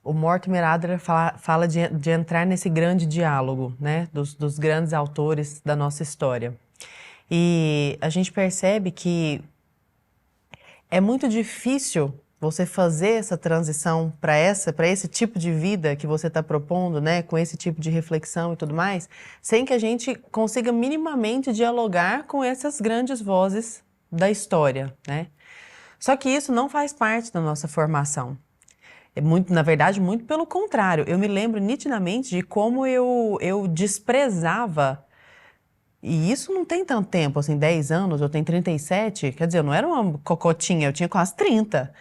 o Mortimer Adler fala de entrar nesse grande diálogo, né, dos grandes autores da nossa história. E a gente percebe que é muito difícil você fazer essa transição para esse tipo de vida que você está propondo, né, com esse tipo de reflexão e tudo mais, sem que a gente consiga minimamente dialogar com essas grandes vozes da história, né? Só que isso não faz parte da nossa formação. Na verdade, muito pelo contrário. Eu me lembro nitidamente de como eu desprezava, e isso não tem tanto tempo, assim, 10 anos, eu tenho 37, quer dizer, eu não era uma cocotinha, eu tinha quase 30.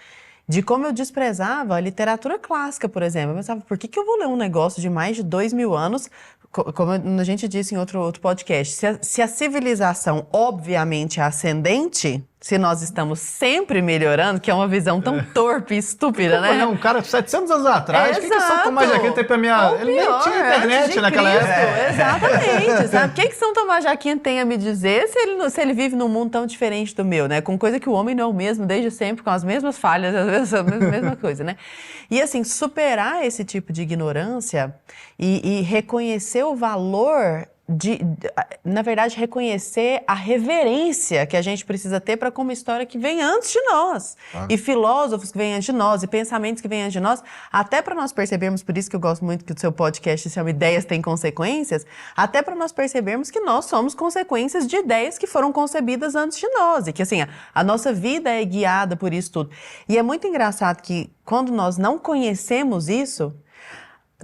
De como eu desprezava a literatura clássica, por exemplo. Eu pensava, por que eu vou ler um negócio de mais de 2000 anos, como a gente disse em outro podcast, se a civilização obviamente é ascendente, se nós estamos sempre melhorando, que é uma visão tão torpe e estúpida, né? Um cara 700 anos atrás, o que São Tomás de Aquino tem pra minha... Ele nem tinha internet naquela época. Exatamente, sabe? O que São Tomás de Aquino tem a me dizer se ele vive num mundo tão diferente do meu, né? Com coisa que o homem não é o mesmo desde sempre, com as mesmas falhas, às vezes a mesma coisa, né? E assim, superar esse tipo de ignorância e reconhecer o valor na verdade, reconhecer a reverência que a gente precisa ter para uma história que vem antes de nós. E filósofos que vêm antes de nós, e pensamentos que vêm antes de nós, até para nós percebermos, por isso que eu gosto muito que o seu podcast se chama Ideias Têm Consequências, até para nós percebermos que nós somos consequências de ideias que foram concebidas antes de nós, e que assim, a nossa vida é guiada por isso tudo. E é muito engraçado que quando nós não conhecemos isso,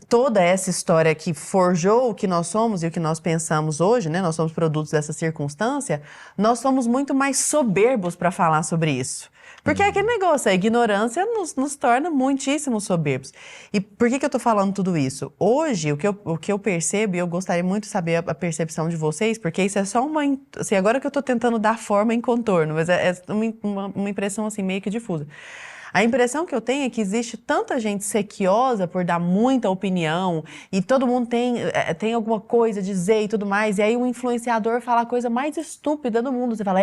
toda essa história que forjou o que nós somos e o que nós pensamos hoje, né? Nós somos produtos dessa circunstância, nós somos muito mais soberbos para falar sobre isso. Porque é aquele negócio, a ignorância nos torna muitíssimo soberbos. E por que eu estou falando tudo isso? Hoje, o que eu percebo, e eu gostaria muito de saber a percepção de vocês, porque isso é só uma... Assim, agora que eu estou tentando dar forma em contorno, mas é uma impressão assim, meio que difusa. A impressão que eu tenho é que existe tanta gente sequiosa por dar muita opinião e todo mundo tem alguma coisa a dizer e tudo mais, e aí o influenciador fala a coisa mais estúpida do mundo. Você fala,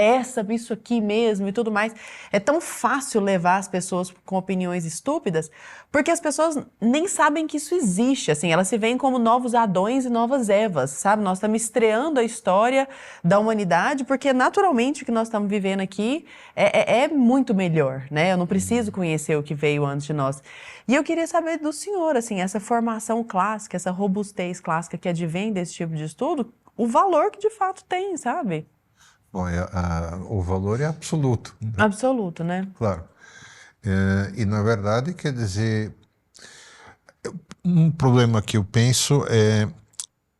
isso aqui mesmo e tudo mais. É tão fácil levar as pessoas com opiniões estúpidas porque as pessoas nem sabem que isso existe, assim, elas se veem como novos Adões e novas Evas, sabe? Nós estamos estreando a história da humanidade porque naturalmente o que nós estamos vivendo aqui é muito melhor, né? Eu não preciso conhecer o que veio antes de nós. E eu queria saber do senhor, assim, essa formação clássica, essa robustez clássica que advém desse tipo de estudo, o valor que de fato tem, sabe? Bom, o valor é absoluto. Né? Absoluto, né? Claro. E, na verdade, quer dizer, um problema que eu penso é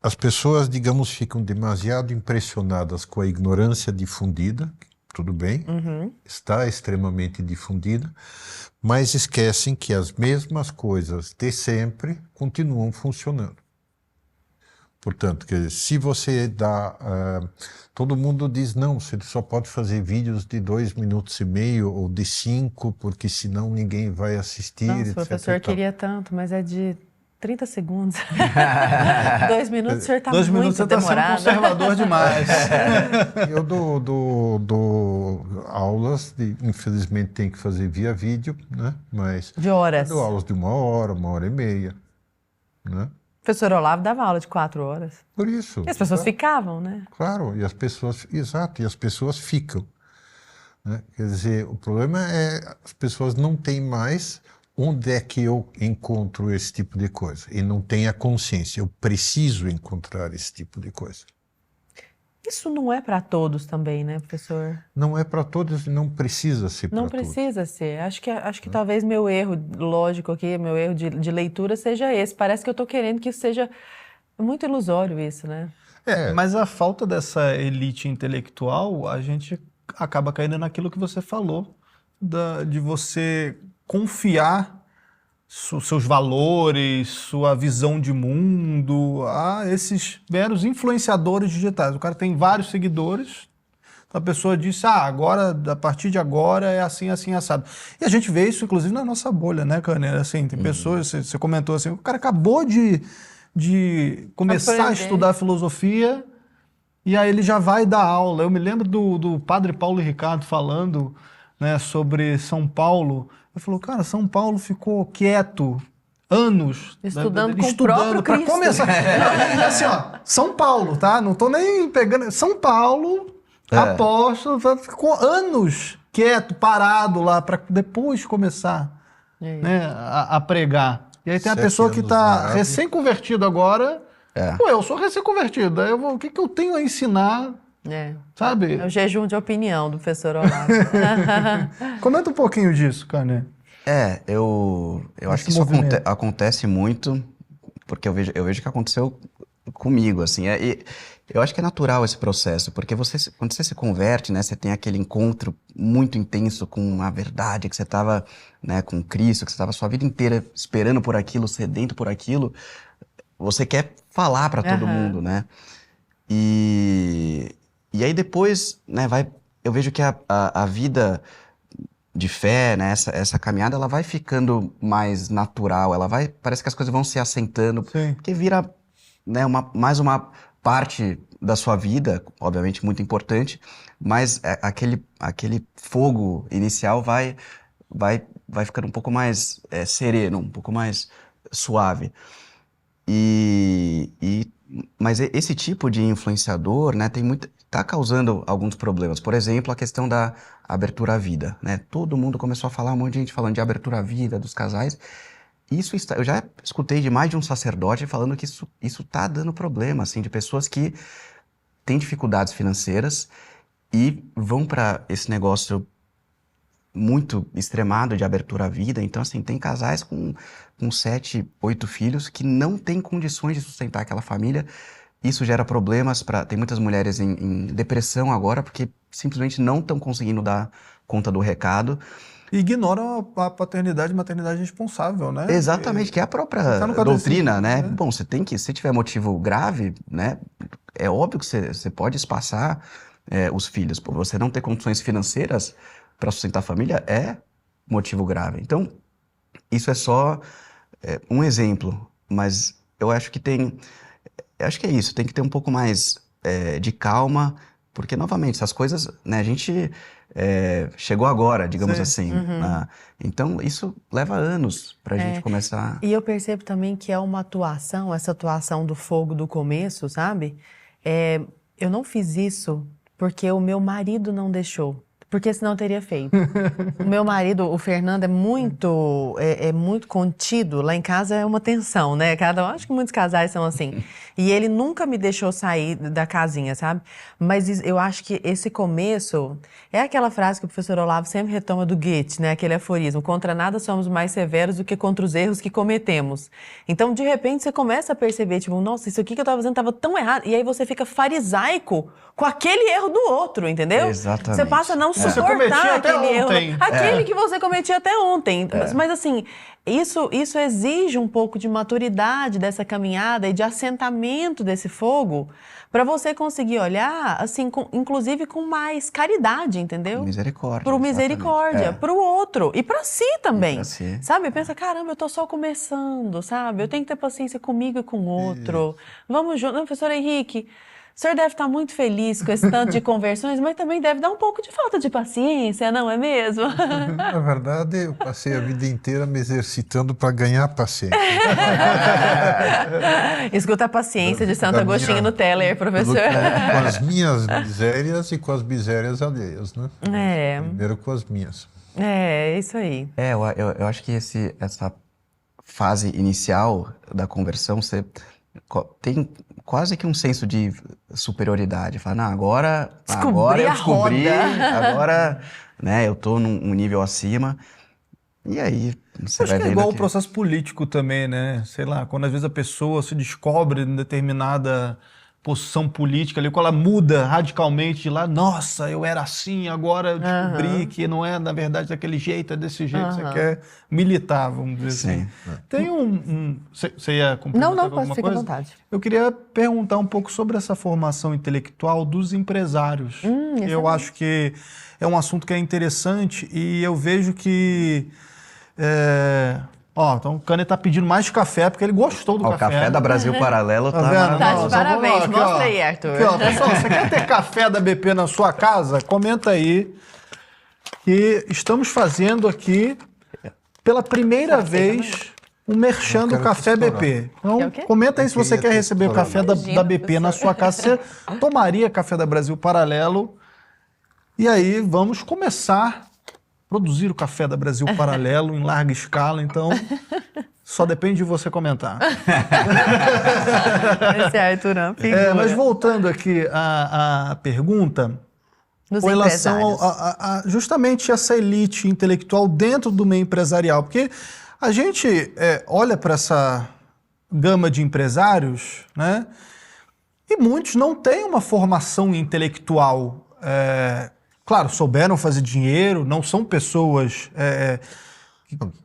as pessoas, digamos, ficam demasiado impressionadas com a ignorância difundida, tudo bem, está extremamente difundida, mas esquecem que as mesmas coisas de sempre continuam funcionando. Portanto, quer dizer, se você dá... todo mundo diz, não, você só pode fazer vídeos de 2,5 minutos ou de 5, porque senão ninguém vai assistir, Nossa, etc. o professor queria tanto, mas é de 30 segundos. 2 minutos, o senhor está muito demorado. 2 minutos você está sendo conservador demais. Eu dou aulas, infelizmente tem que fazer via vídeo, né? Mas de horas. Eu dou aulas de 1 hora, 1h30, né? O professor Olavo dava aula de 4 horas. Por isso. E as pessoas ficavam, né? Claro, e as pessoas ficam. Né? Quer dizer, o problema é as pessoas não têm mais onde é que eu encontro esse tipo de coisa. E não têm a consciência, eu preciso encontrar esse tipo de coisa. Isso não é para todos também, né, professor? Não é para todos e não precisa ser para todos. Não precisa ser. Acho que talvez meu erro lógico aqui, meu erro de leitura seja esse. Parece que eu estou querendo que isso seja muito ilusório isso, né? Mas a falta dessa elite intelectual, a gente acaba caindo naquilo que você falou, de você confiar seus valores, sua visão de mundo a esses meros influenciadores digitais. O cara tem vários seguidores, a pessoa disse, agora, a partir de agora é assim, assim, assado. E a gente vê isso, inclusive, na nossa bolha, né, Cânia? Assim, tem pessoas, você comentou assim, o cara acabou de começar a estudar filosofia e aí ele já vai dar aula. Eu me lembro do padre Paulo Ricardo falando, né, sobre São Paulo, Ele falou, cara, São Paulo ficou quieto anos. Estudando com o próprio para Cristo. começar. Não, assim, ó, São Paulo, tá? Não tô nem pegando. São Paulo, apóstolo, ficou anos quieto, parado lá, para depois começar, né, a pregar. E aí tem a pessoa que está recém-convertido agora. Pô, eu sou recém-convertido. Aí o que eu tenho a ensinar? Sabe? É o jejum de opinião do professor Olavo. Comenta um pouquinho disso, Cané. Eu acho que isso acontece muito, porque eu vejo que aconteceu comigo, assim. E eu acho que é natural esse processo, porque quando você se converte, né, você tem aquele encontro muito intenso com a verdade, que você estava, né, com Cristo, que você estava a sua vida inteira esperando por aquilo, sedento por aquilo, você quer falar para todo mundo, né? E aí depois, né, eu vejo que a vida de fé, né, essa caminhada, ela vai ficando mais natural, parece que as coisas vão se assentando, porque vira, né, mais uma parte da sua vida, obviamente muito importante, mas aquele fogo inicial vai ficando um pouco mais sereno, um pouco mais suave. Mas esse tipo de influenciador, né, tá causando alguns problemas. Por exemplo, a questão da abertura à vida, né? Todo mundo começou a falar, um monte de gente falando de abertura à vida, dos casais. Eu já escutei de mais de um sacerdote falando que isso tá dando problema, assim, de pessoas que têm dificuldades financeiras e vão para esse negócio muito extremado de abertura à vida. Então, assim, tem casais com 7, 8 filhos que não têm condições de sustentar aquela família. Isso gera problemas tem muitas mulheres em depressão agora, porque simplesmente não estão conseguindo dar conta do recado. E ignoram a paternidade e maternidade responsável, né? Exatamente, que é a própria doutrina, né? Bom, se tiver motivo grave, né? É óbvio que você pode espaçar os filhos. Por você não ter condições financeiras para sustentar a família é motivo grave. Então, isso é só um exemplo, mas eu acho que é isso, tem que ter um pouco mais de calma, porque, novamente, essas coisas, né, a gente chegou agora, digamos assim. Então, isso leva anos para a gente começar. E eu percebo também que é uma atuação, essa atuação do fogo do começo, sabe? Eu não fiz isso porque o meu marido não deixou. Porque senão eu teria feito. O meu marido, o Fernando, é muito contido. Lá em casa é uma tensão, né? Acho que muitos casais são assim. E ele nunca me deixou sair da casinha, sabe? Mas eu acho que esse começo é aquela frase que o professor Olavo sempre retoma do Goethe, né? Aquele aforismo: contra nada somos mais severos do que contra os erros que cometemos. Então, de repente, você começa a perceber, tipo, nossa, isso aqui que eu estava fazendo estava tão errado. E aí você fica farisaico com aquele erro do outro, entendeu? Exatamente. Você passa a não suportar aquele erro. Aquele que você cometia até ontem. Mas assim, isso exige um pouco de maturidade dessa caminhada e de assentamento desse fogo para você conseguir olhar, assim, inclusive com mais caridade, entendeu? Misericórdia. Pro misericórdia, pro outro e para si também. Pra si. Sabe? Pensa, caramba, eu tô só começando, sabe? Eu tenho que ter paciência comigo e com o outro. Vamos junto. Não, professor Henrique, o senhor deve estar muito feliz com esse tanto de conversões, mas também deve dar um pouco de falta de paciência, não é mesmo? Na verdade, eu passei a vida inteira me exercitando para ganhar paciência. Escuta a paciência de Santo Agostinho no Teller, professor. Com as minhas misérias e com as misérias alheias, né? Primeiro com as minhas. Isso aí. Eu acho que essa fase inicial da conversão, você tem quase que um senso de superioridade. Fala, não, agora eu descobri, agora, né, eu tô num nível acima. E aí, você vai vendo. Acho que é igual o processo político também, né? Sei lá, quando às vezes a pessoa se descobre em determinada posição política ali, quando ela muda radicalmente de lá, nossa, eu era assim, agora eu descobri que não é, na verdade, daquele jeito, é desse jeito que você quer militar, vamos dizer assim. Tem Você ia complementar alguma coisa? Fica à vontade. Eu queria perguntar um pouco sobre essa formação intelectual dos empresários. Eu acho que é um assunto que é interessante e eu vejo que... então o Cane tá pedindo mais café, porque ele gostou do café. O café da Brasil Paralelo tá vendo? Tá de parabéns. Mostra aí, Arthur. Aqui, pessoal, você quer ter café da BP na sua casa? Comenta aí que estamos fazendo aqui pela primeira vez um merchan do Café BP. Então, comenta aí se você quer receber o café da BP na sua casa. Você tomaria Café da Brasil Paralelo. E aí vamos começar a produzir o Café da Brasil Paralelo em larga escala. Então, só depende de você comentar. Esse é Arthurão, figura. Mas voltando aqui à pergunta, com relação a justamente essa elite intelectual dentro do meio empresarial, porque a gente olha para essa gama de empresários, né? E muitos não têm uma formação intelectual. Claro, souberam fazer dinheiro, não são pessoas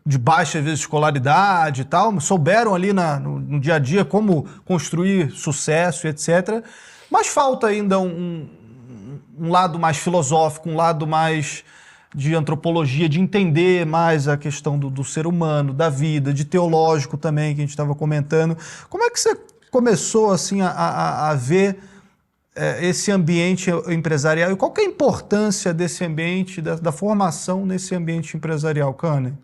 de baixa, às vezes, escolaridade e tal, souberam ali no dia a dia como construir sucesso, etc. Mas falta ainda um lado mais filosófico, um lado mais de antropologia, de entender mais a questão do ser humano, da vida, de teológico também, que a gente estava comentando. Como é que você começou assim, a ver esse ambiente empresarial e qual que é a importância desse ambiente, da formação nesse ambiente empresarial, Kahneman?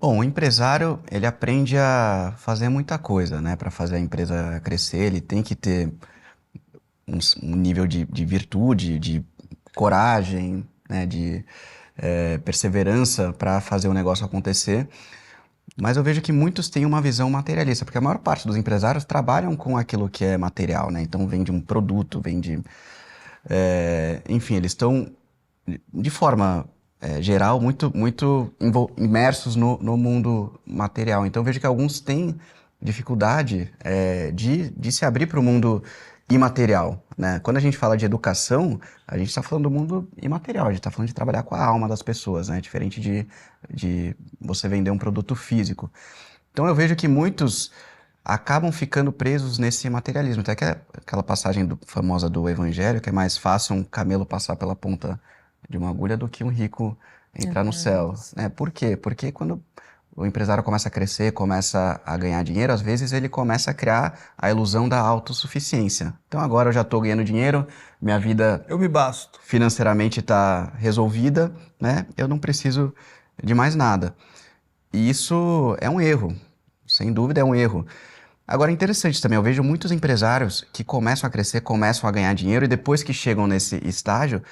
Bom, o empresário, ele aprende a fazer muita coisa, né? Para fazer a empresa crescer, ele tem que ter um nível de virtude, de coragem, né? De perseverança para fazer o negócio acontecer. Mas eu vejo que muitos têm uma visão materialista, porque a maior parte dos empresários trabalham com aquilo que é material, né? Então vende um produto, vende... enfim, eles estão, de forma geral, muito imersos no mundo material. Então eu vejo que alguns têm dificuldade de se abrir para o mundo imaterial, né? Quando a gente fala de educação, a gente está falando do mundo imaterial, a gente está falando de trabalhar com a alma das pessoas, né? Diferente de você vender um produto físico. Então eu vejo que muitos acabam ficando presos nesse materialismo. Até que aquela passagem famosa do Evangelho, que é mais fácil um camelo passar pela ponta de uma agulha do que um rico entrar no céu, né? Por quê? Porque quando o empresário começa a crescer, começa a ganhar dinheiro, às vezes ele começa a criar a ilusão da autossuficiência. Então agora eu já estou ganhando dinheiro, minha vida eu me basto. Financeiramente está resolvida, né? Eu não preciso de mais nada. E isso é um erro, sem dúvida é um erro. Agora, interessante também, eu vejo muitos empresários que começam a crescer, começam a ganhar dinheiro e depois que chegam nesse estágio,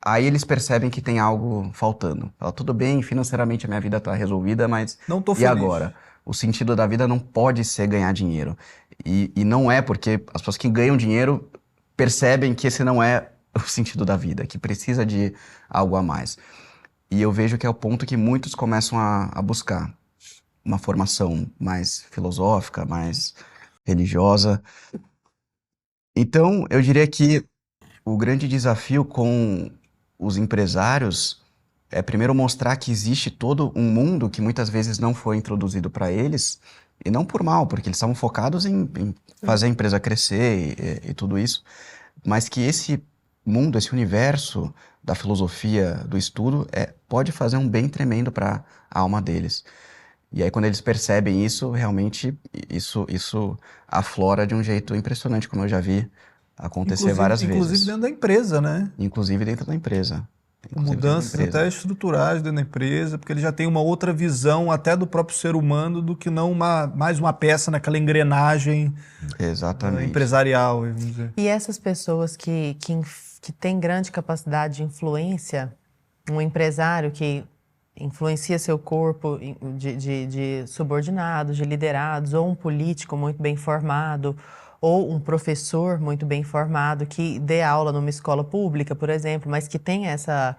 aí eles percebem que tem algo faltando. Fala, tudo bem, financeiramente a minha vida está resolvida, mas não tô feliz. E agora? O sentido da vida não pode ser ganhar dinheiro. E não é porque as pessoas que ganham dinheiro percebem que esse não é o sentido da vida, que precisa de algo a mais. E eu vejo que é o ponto que muitos começam a buscar. Uma formação mais filosófica, mais religiosa. Então, eu diria que o grande desafio com os empresários é primeiro mostrar que existe todo um mundo que muitas vezes não foi introduzido para eles, e não por mal, porque eles estavam focados em fazer a empresa crescer e tudo isso, mas que esse mundo, esse universo da filosofia, do estudo, pode fazer um bem tremendo para a alma deles. E aí quando eles percebem isso, realmente isso aflora de um jeito impressionante, como eu já vi acontecer várias vezes. Inclusive dentro da empresa, né? Inclusive dentro da empresa. Mudanças até estruturais dentro da empresa, porque ele já tem uma outra visão até do próprio ser humano do que não mais uma peça naquela engrenagem empresarial. Vamos dizer. E essas pessoas que têm grande capacidade de influência, um empresário que influencia seu corpo de subordinados, de liderados, ou um político muito bem formado, ou um professor muito bem formado que dê aula numa escola pública, por exemplo, mas que tenha essa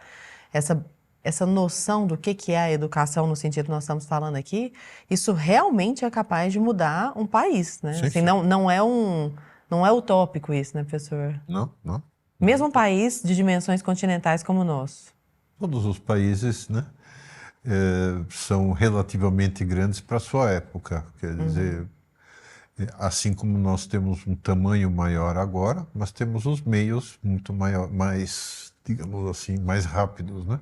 noção do que é a educação no sentido que nós estamos falando aqui, isso realmente é capaz de mudar um país, né? Sim, assim, sim. Não é utópico isso, né, professor? Não. Mesmo um país de dimensões continentais como o nosso. Todos os países, né, são relativamente grandes para a sua época, quer dizer... Assim como nós temos um tamanho maior agora, nós temos os meios muito mais, digamos assim, mais rápidos, né?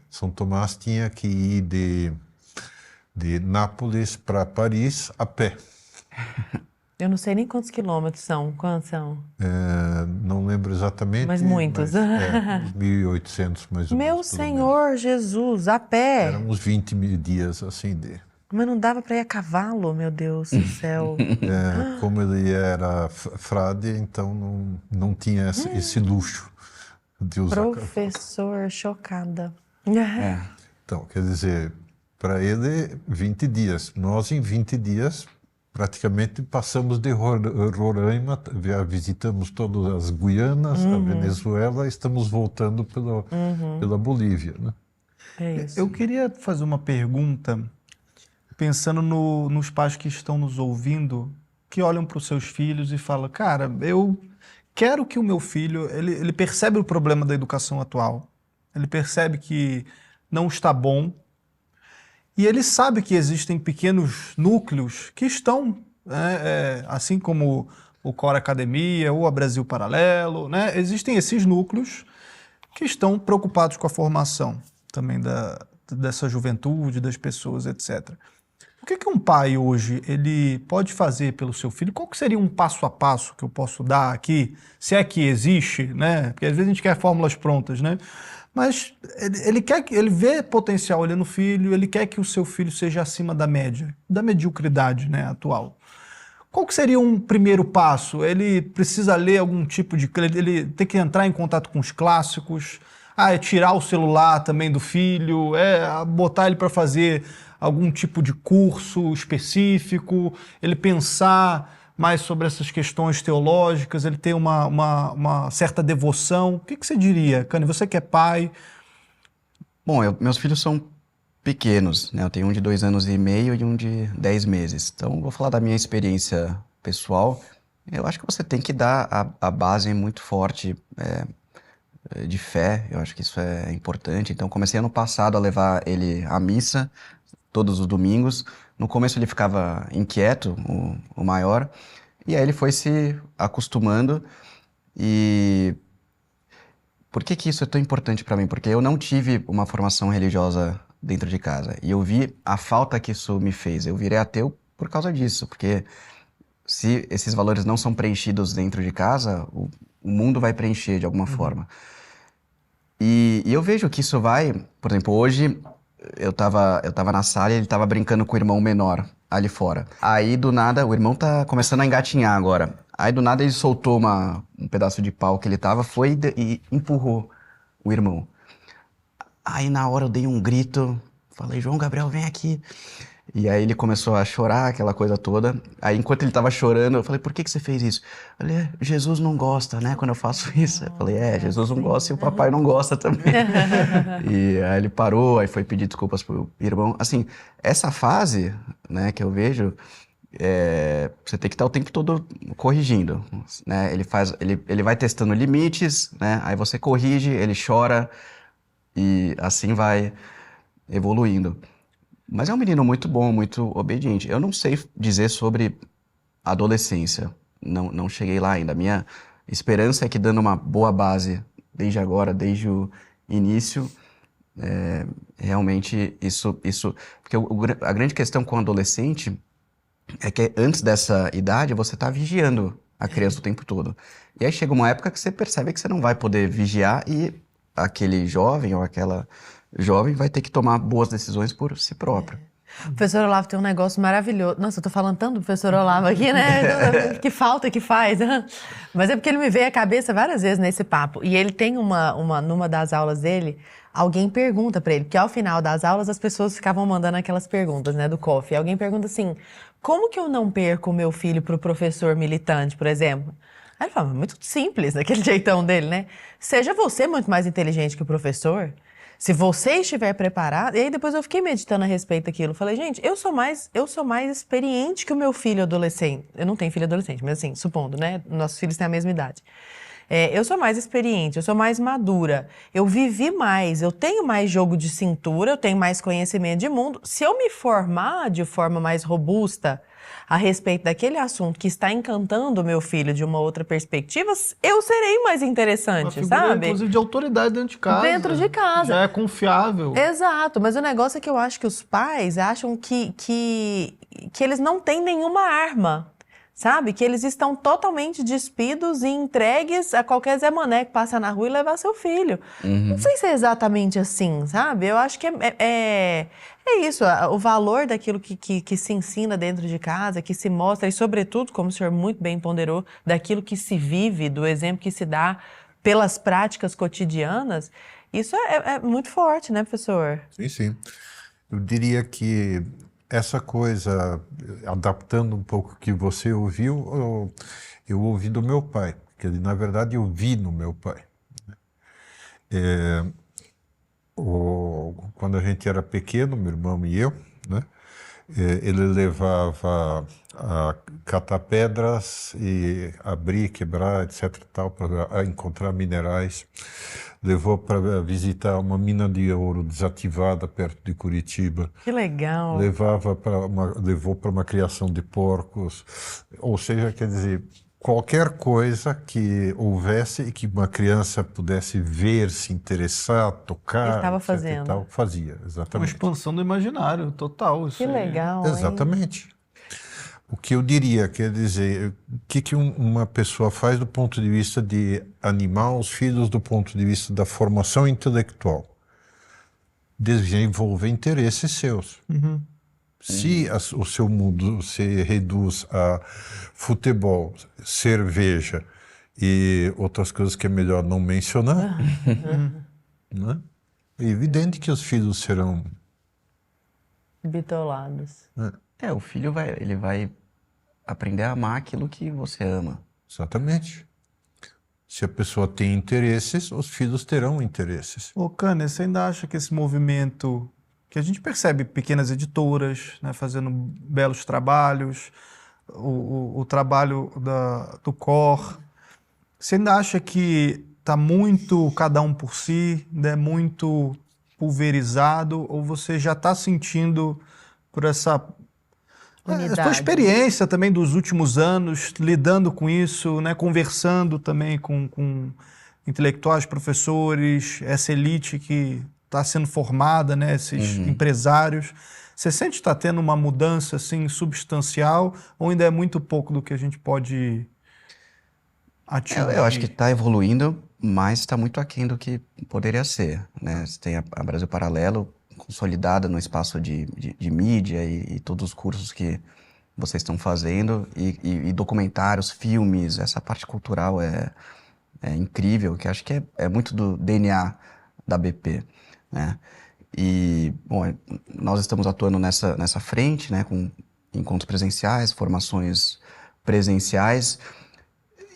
São Tomás tinha que ir de Nápoles para Paris a pé. Eu não sei nem quantos quilômetros são. Quantos são? Não lembro exatamente. Mas muitos. Uns 1.800 mais ou menos. Meu Senhor Jesus, a pé. Eram uns 20 mil dias assim de... Mas não dava para ir a cavalo, meu Deus do céu. Como ele era frade, então não tinha esse luxo de usar Professor, chocada. Então, quer dizer, para ele, 20 dias. Nós, em 20 dias, praticamente passamos de Roraima, visitamos todas as Guianas, a Venezuela, e estamos voltando pela Bolívia, né? É isso. Eu queria fazer uma pergunta, pensando nos pais que estão nos ouvindo, que olham para os seus filhos e falam, cara, eu quero que o meu filho, ele percebe o problema da educação atual, ele percebe que não está bom, e ele sabe que existem pequenos núcleos que estão, assim como o Core Academia ou a Brasil Paralelo, né? Existem esses núcleos que estão preocupados com a formação também dessa juventude, das pessoas, etc. O que um pai hoje ele pode fazer pelo seu filho? Qual que seria um passo a passo que eu posso dar aqui, se é que existe, né? Porque às vezes a gente quer fórmulas prontas, né? Mas ele vê potencial ali no filho, ele quer que o seu filho seja acima da média, da mediocridade, né, atual. Qual que seria um primeiro passo? Ele precisa ler algum tipo de... Ele tem que entrar em contato com os clássicos, é tirar o celular também do filho, botar ele para fazer algum tipo de curso específico, ele pensar mais sobre essas questões teológicas, ele ter uma certa devoção. O que você diria, Cani? Você que é pai? Bom, meus filhos são pequenos, né? Eu tenho um de 2 anos e meio e um de 10 meses. Então, vou falar da minha experiência pessoal. Eu acho que você tem que dar a base muito forte de fé. Eu acho que isso é importante. Então, comecei ano passado a levar ele à missa todos os domingos. No começo ele ficava inquieto, o maior, e aí ele foi se acostumando. E por que isso é tão importante para mim? Porque eu não tive uma formação religiosa dentro de casa, e eu vi a falta que isso me fez. Eu virei ateu por causa disso, porque se esses valores não são preenchidos dentro de casa, o mundo vai preencher de alguma forma. E eu vejo que isso vai, por exemplo, hoje eu tava na sala e ele tava brincando com o irmão menor ali fora. Aí do nada, o irmão tá começando a engatinhar agora. Aí do nada ele soltou um pedaço de pau que ele tava, foi e empurrou o irmão. Aí na hora eu dei um grito, falei, João Gabriel, vem aqui. E aí ele começou a chorar, aquela coisa toda. Aí enquanto ele tava chorando, eu falei, por que você fez isso? Eu falei, Jesus não gosta, né, quando eu faço isso. Eu falei, Jesus não gosta e o papai não gosta também. E aí ele parou, aí foi pedir desculpas pro irmão. Assim, essa fase, né, que eu vejo, você tem que estar o tempo todo corrigindo, né? Ele vai testando limites, né? Aí você corrige, ele chora e assim vai evoluindo. Mas é um menino muito bom, muito obediente. Eu não sei dizer sobre adolescência. Não cheguei lá ainda. A minha esperança é que dando uma boa base desde agora, desde o início, realmente isso... Porque a grande questão com o adolescente é que antes dessa idade você está vigiando a criança o tempo todo. E aí chega uma época que você percebe que você não vai poder vigiar e aquele jovem ou aquela... jovem vai ter que tomar boas decisões por si próprio. O professor Olavo tem um negócio maravilhoso. Nossa, eu tô falando tanto do professor Olavo aqui, né? Que falta que faz. Mas é porque ele me veio à cabeça várias vezes nesse papo. E ele tem numa das aulas dele, alguém pergunta pra ele, porque ao final das aulas as pessoas ficavam mandando aquelas perguntas, né, do COF. E alguém pergunta assim, como que eu não perco o meu filho pro professor militante, por exemplo? Aí ele fala, muito simples, daquele jeitão dele, né? Seja você muito mais inteligente que o professor. Se você estiver preparado... E aí depois eu fiquei meditando a respeito daquilo. Falei, gente, eu sou mais experiente que o meu filho adolescente. Eu não tenho filho adolescente, mas assim, supondo, né? Nossos filhos têm a mesma idade. Eu sou mais experiente, eu sou mais madura. Eu vivi mais, eu tenho mais jogo de cintura, eu tenho mais conhecimento de mundo. Se eu me formar de forma mais robusta a respeito daquele assunto que está encantando o meu filho de uma outra perspectiva, eu serei mais interessante, uma figura, sabe? Inclusive de autoridade dentro de casa. Dentro de casa. Já é confiável. Exato, mas o negócio é que eu acho que os pais acham que eles não têm nenhuma arma. sabe? Que eles estão totalmente despidos e entregues a qualquer Zé Mané que passa na rua e levar seu filho. Não sei se é exatamente assim, sabe? Eu acho que é isso, o valor daquilo que se ensina dentro de casa, que se mostra, e sobretudo, como o senhor muito bem ponderou, daquilo que se vive, do exemplo que se dá pelas práticas cotidianas, isso é muito forte, né, professor? Sim, sim. Eu diria que essa coisa, adaptando um pouco o que você ouviu, eu ouvi do meu pai, porque na verdade eu vi no meu pai. Quando a gente era pequeno, meu irmão e eu, né, ele levava a catar pedras e abrir, quebrar, etc. tal, para encontrar minerais. Levou para visitar uma mina de ouro desativada perto de Curitiba. Que legal. Levou para uma criação de porcos. Ou seja, quer dizer, qualquer coisa que houvesse e que uma criança pudesse ver, se interessar, tocar, Ele estava etc. fazendo. E tal, fazia, Uma exatamente. expansão do imaginário, total. Isso Que aí. legal, hein? Exatamente. O que eu diria, quer dizer, o que uma pessoa faz do ponto de vista de animar os filhos do ponto de vista da formação intelectual? Desenvolver interesses seus. Se o seu mundo se reduz a futebol, cerveja e outras coisas que é melhor não mencionar, né? É evidente que os filhos serão... Bitolados. O filho ele vai aprender a amar aquilo que você ama. Exatamente. Se a pessoa tem interesses, os filhos terão interesses. Ô, Cânia, você ainda acha que esse movimento, que a gente percebe pequenas editoras, né, fazendo belos trabalhos, o trabalho do COR, você ainda acha que está muito cada um por si, ainda é muito pulverizado, ou você já está sentindo por essa a tua experiência também dos últimos anos, lidando com isso, né, conversando também com intelectuais, professores, essa elite que está sendo formada, né, esses empresários. Você sente que está tendo uma mudança assim, substancial ou ainda é muito pouco do que a gente pode atingir? Eu acho que está evoluindo, mas está muito aquém do que poderia ser, né? Você tem a Brasil Paralelo consolidada no espaço de mídia e todos os cursos que vocês estão fazendo e documentários, filmes, essa parte cultural é incrível, que acho que é muito do DNA da BP, né? E, bom, nós estamos atuando nessa frente, né, com encontros presenciais, formações presenciais,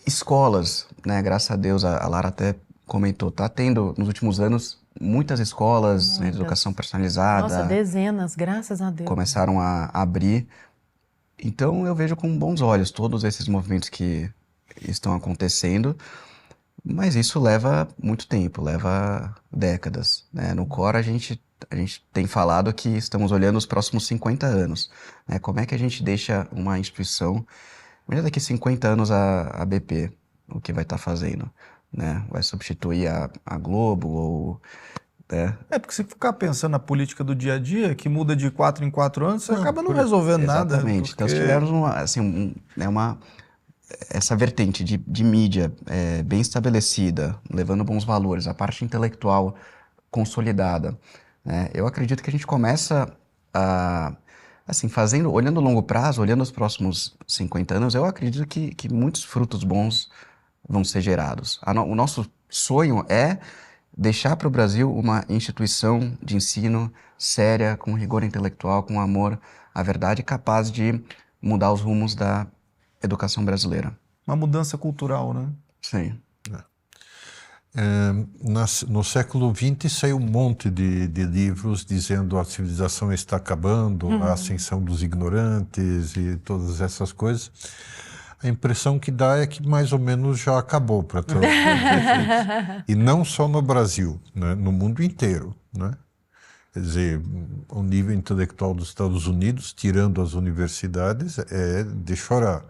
escolas, né, graças a Deus, a Lara até comentou, tá tendo nos últimos anos muitas escolas, né, de educação personalizada. Nossa, dezenas, graças a Deus. Começaram a abrir. Então eu vejo com bons olhos todos esses movimentos que estão acontecendo, mas isso leva muito tempo, leva décadas, né? No COR a gente tem falado que estamos olhando os próximos 50 anos, né? Como é que a gente deixa uma instituição, imagina daqui 50 anos a BP, o que vai estar fazendo, né? Vai substituir a Globo ou... porque se ficar pensando na política do dia a dia, que muda de 4 em 4 anos, você acaba não resolvendo nada. Exatamente. Então, se tivermos essa vertente de mídia bem estabelecida, levando bons valores, a parte intelectual consolidada, né? Eu acredito que a gente começa a, assim, olhando a longo prazo, olhando os próximos 50 anos, eu acredito que muitos frutos bons vão ser gerados. O nosso sonho é deixar para o Brasil uma instituição de ensino séria, com rigor intelectual, com amor à verdade, capaz de mudar os rumos da educação brasileira. Uma mudança cultural, né? Sim. No século XX saiu um monte de livros dizendo a civilização está acabando, a ascensão dos ignorantes e todas essas coisas. A impressão que dá é que mais ou menos já acabou para todos. E não só no Brasil, né? No mundo inteiro, né? Quer dizer, o nível intelectual dos Estados Unidos, tirando as universidades, é de chorar.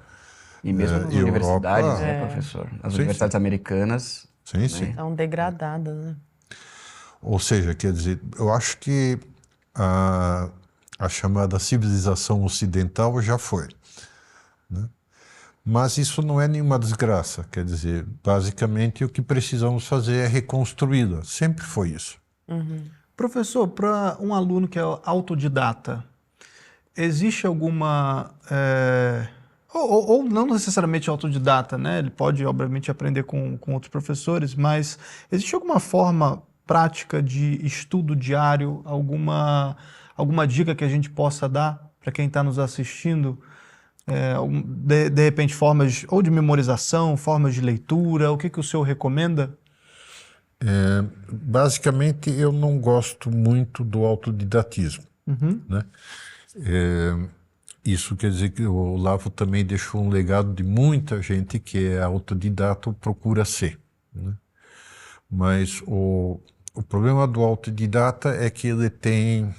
E mesmo nas universidades, né, professor? As universidades americanas... Sim, sim. Estão degradadas, né? Ou seja, quer dizer, eu acho que a chamada civilização ocidental já foi, né? Mas isso não é nenhuma desgraça, quer dizer, basicamente o que precisamos fazer é reconstruí-la, sempre foi isso. Professor, para um aluno que é autodidata, existe alguma... Ou não necessariamente autodidata, né? Ele pode, obviamente, aprender com outros professores, mas existe alguma forma prática de estudo diário, alguma dica que a gente possa dar para quem está nos assistindo? De repente, formas ou de memorização, formas de leitura, o que o senhor recomenda? Basicamente, eu não gosto muito do autodidatismo, né? Isso quer dizer que o Olavo também deixou um legado de muita gente que é autodidata ou procura ser, né? Mas o problema do autodidata é que ele tem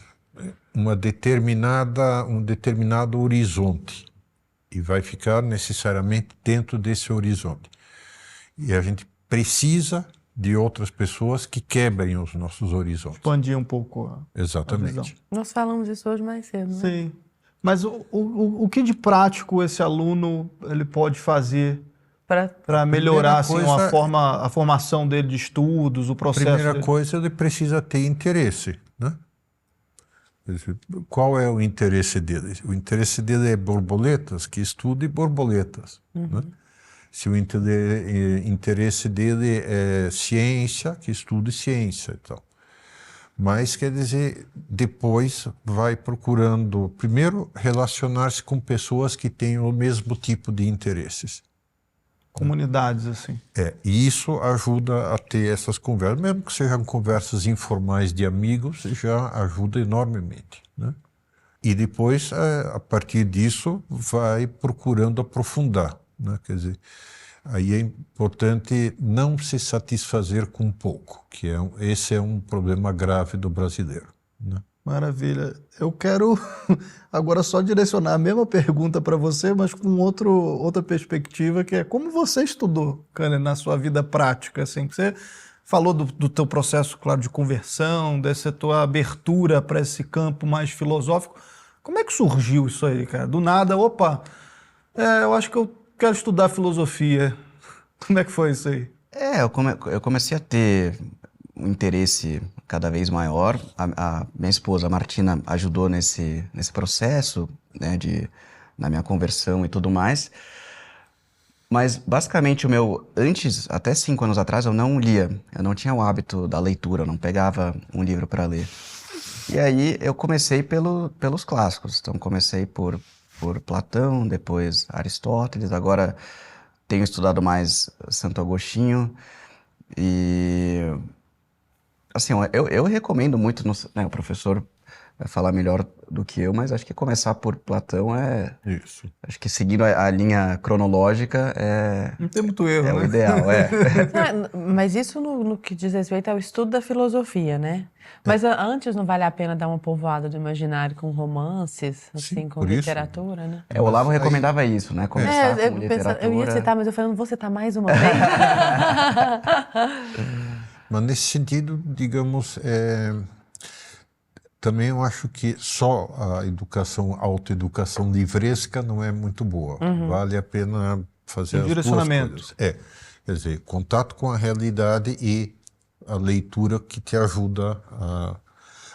um determinado horizonte e vai ficar necessariamente dentro desse horizonte. E a gente precisa de outras pessoas que quebrem os nossos horizontes. Expandir um pouco Exatamente. a visão. Nós falamos disso hoje mais cedo, né? Sim. Mas o que de prático esse aluno ele pode fazer para melhorar assim, a formação dele de estudos, o processo? A primeira coisa, ele precisa ter interesse, né? Qual é o interesse dele? O interesse dele é borboletas, que estude borboletas, né? Se o interesse dele é ciência, que estude ciência e tal. Mas, quer dizer, depois vai procurando, primeiro, relacionar-se com pessoas que tenham o mesmo tipo de interesses. Comunidades, assim. E isso ajuda a ter essas conversas, mesmo que sejam conversas informais de amigos, já ajuda enormemente, né? E depois, a partir disso, vai procurando aprofundar, né? Quer dizer, aí é importante não se satisfazer com pouco, que esse é um problema grave do brasileiro, né? Maravilha. Eu quero agora só direcionar a mesma pergunta para você, mas com outra perspectiva, que é como você estudou, Kahner, na sua vida prática, assim, que você falou do teu processo, claro, de conversão, dessa tua abertura para esse campo mais filosófico. Como é que surgiu isso aí, cara? Do nada, eu acho que eu quero estudar filosofia. Como é que foi isso aí? Eu comecei a ter um interesse cada vez maior. A minha esposa, a Martina, ajudou nesse processo, né, na minha conversão e tudo mais. Mas, basicamente, antes, até 5 anos atrás, eu não lia. Eu não tinha o hábito da leitura, eu não pegava um livro para ler. E aí, eu comecei pelos clássicos. Então, comecei por Platão, depois Aristóteles. Agora, tenho estudado mais Santo Agostinho. E... assim, eu recomendo muito, né, o professor vai falar melhor do que eu, mas acho que começar por Platão Isso. Acho que seguindo a linha cronológica não tem muito erro, né? O ideal, Mas isso no que diz respeito ao estudo da filosofia, né? Mas antes não vale a pena dar uma povoada do imaginário com romances, assim, sim, com literatura, né? O Olavo recomendava isso, né? Começar com literatura. Eu ia citar, mas eu falei, não vou citar mais uma vez. Mas nesse sentido, digamos, também eu acho que só a autoeducação livresca não é muito boa. Vale a pena fazer as duas coisas. Quer dizer, contato com a realidade e a leitura que te ajuda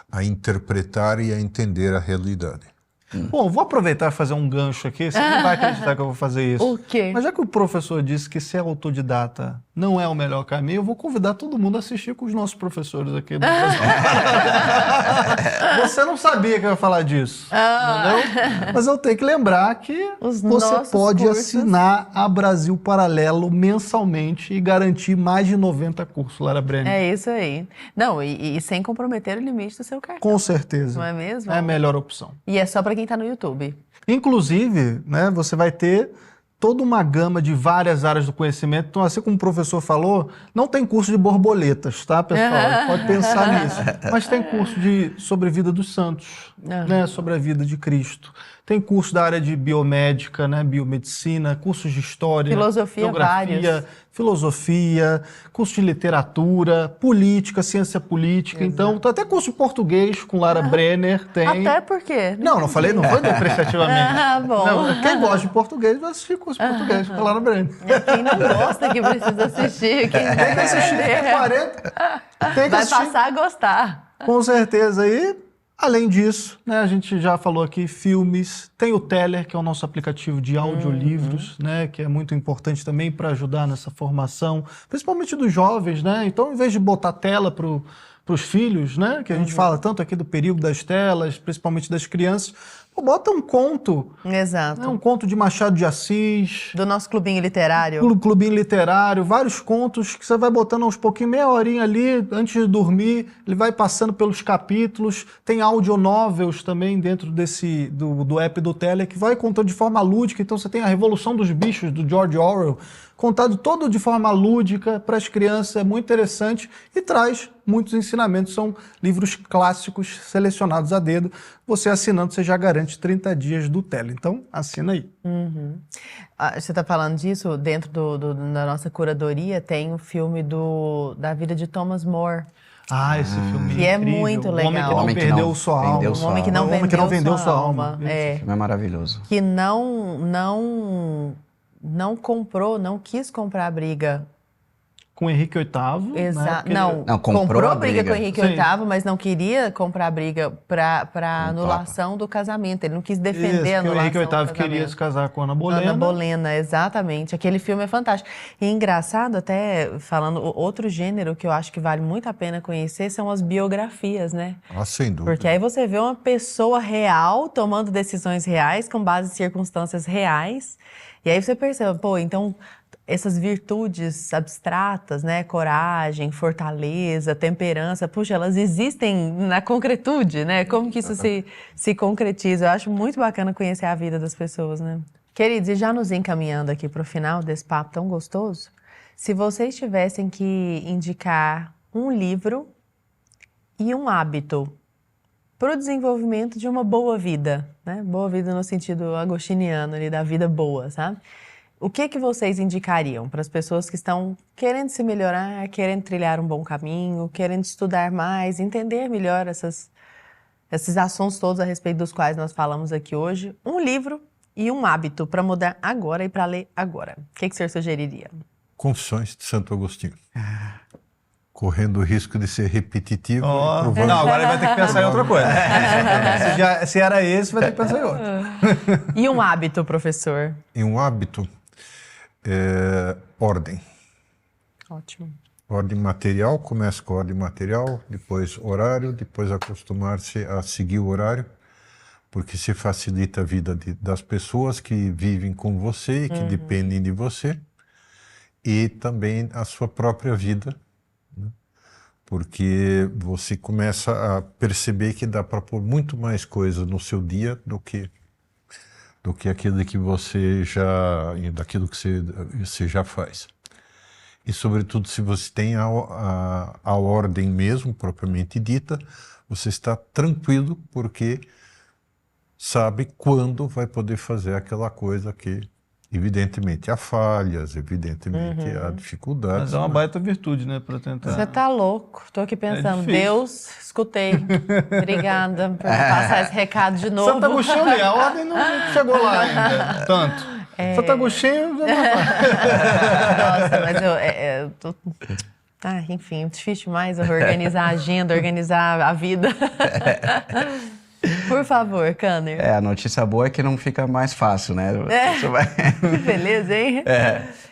a interpretar e a entender a realidade. Bom, vou aproveitar e fazer um gancho aqui. Você não vai acreditar que eu vou fazer isso. O quê? Mas já que o professor disse que ser autodidata não é o melhor caminho, eu vou convidar todo mundo a assistir com os nossos professores aqui do Brasil. Você não sabia que eu ia falar disso, entendeu? Mas eu tenho que lembrar que você pode assinar a Brasil Paralelo mensalmente e garantir mais de 90 cursos, Lara Brenner. É isso aí. Não, e sem comprometer o limite do seu cartão. Com certeza. Não é mesmo? É a melhor opção. E é só para quem está no YouTube. Inclusive, né, você vai ter toda uma gama de várias áreas do conhecimento. Então, assim como o professor falou, não tem curso de borboletas, tá, pessoal? Pode pensar nisso. Mas tem curso sobre a vida dos santos, né, sobre a vida de Cristo. Tem curso da área de biomédica, né, biomedicina, cursos de história, filosofia, geografia, filosofia, curso de literatura, política, ciência política. Exato. Então, tem até curso de português com Lara Brenner. Tem. Até porque? Não falei, não foi depreciativamente. Bom. Não, quem gosta de português vai assistir curso curso de português com a Lara Brani. Quem não gosta que precisa assistir, quem tem que assistir, 40, tem que vai assistir. passar a gostar. Com certeza. E, além disso, né, a gente já falou aqui, filmes, tem o Teller, que é o nosso aplicativo de audiolivros, né, que é muito importante também para ajudar nessa formação, principalmente dos jovens, né? Então, em vez de botar tela para os filhos, né, que a gente fala tanto aqui do perigo das telas, principalmente das crianças, pô, bota um conto, Exato. né, um conto de Machado de Assis, Do nosso clubinho literário. clubinho literário, vários contos que você vai botando aos pouquinhos, meia horinha ali, antes de dormir, ele vai passando pelos capítulos, tem audionovels também dentro do app do Teller, que vai contando de forma lúdica, então você tem a Revolução dos Bichos, do George Orwell, contado todo de forma lúdica para as crianças, é muito interessante e traz muitos ensinamentos, são livros clássicos selecionados a dedo, você assinando, você já garante 30 dias do Teller, então assina aí. Você está falando disso, dentro da nossa curadoria tem o filme da vida de Thomas More. Esse filme Que é incrível. muito O legal. Homem que não perdeu sua alma. vendeu Um sua homem que não alma. O Homem que não vendeu vendeu sua sua alma. alma. É. Esse filme é maravilhoso. Que não comprou, não quis comprar a briga. Com o Henrique VIII. Exato. Né? Porque Não, Não, comprou a briga briga. com o Henrique Sim. VIII, mas não queria comprar a briga para anulação do casamento. Ele não quis defender a Isso, que o anulação Henrique do VIII casamento. queria se casar com Ana Bolena. Ana Bolena, exatamente. Aquele filme é fantástico. E engraçado, até falando, outro gênero que eu acho que vale muito a pena conhecer são as biografias, né? Sem dúvida. Porque aí você vê uma pessoa real tomando decisões reais com base em circunstâncias reais. E aí você percebe, pô, então essas virtudes abstratas, né? Coragem, fortaleza, temperança, puxa, elas existem na concretude, né? Como que isso se concretiza? Eu acho muito bacana conhecer a vida das pessoas, né? Queridos, e já nos encaminhando aqui para o final desse papo tão gostoso, se vocês tivessem que indicar um livro e um hábito para o desenvolvimento de uma boa vida, né? Boa vida no sentido agostiniano ali, da vida boa, sabe? O que vocês indicariam para as pessoas que estão querendo se melhorar, querendo trilhar um bom caminho, querendo estudar mais, entender melhor esses assuntos todos a respeito dos quais nós falamos aqui hoje? Um livro e um hábito para mudar agora e para ler agora. O que o senhor sugeriria? Confissões de Santo Agostinho. Correndo o risco de ser repetitivo. Oh, e provando... não, agora ele vai ter que pensar em outra coisa. Se era esse, vai ter que pensar em outro. E um hábito, professor? E um hábito, ordem. Ótimo. Ordem material, começa com ordem material, depois horário, depois acostumar-se a seguir o horário, porque se facilita a vida das pessoas que vivem com você e que dependem de você, e também a sua própria vida, né? Porque você começa a perceber que dá para pôr muito mais coisa no seu dia do que aquilo que você daquilo que você já faz. E, sobretudo, se você tem a ordem mesmo, propriamente dita, você está tranquilo porque sabe quando vai poder fazer aquela coisa que, evidentemente, há falhas, evidentemente, há dificuldades. Mas é uma baita virtude, né, para tentar. Você tá louco. Tô aqui pensando, difícil. Deus, escutei. Obrigada por passar esse recado de novo. Santo Agostinho ali, a ordem não chegou lá ainda, tanto. Santo Agostinho... Nossa, mas eu tô... enfim, difícil demais organizar a agenda, organizar a vida. Por favor, Kanner. A notícia boa é que não fica mais fácil, né? Você vai... Que beleza, hein?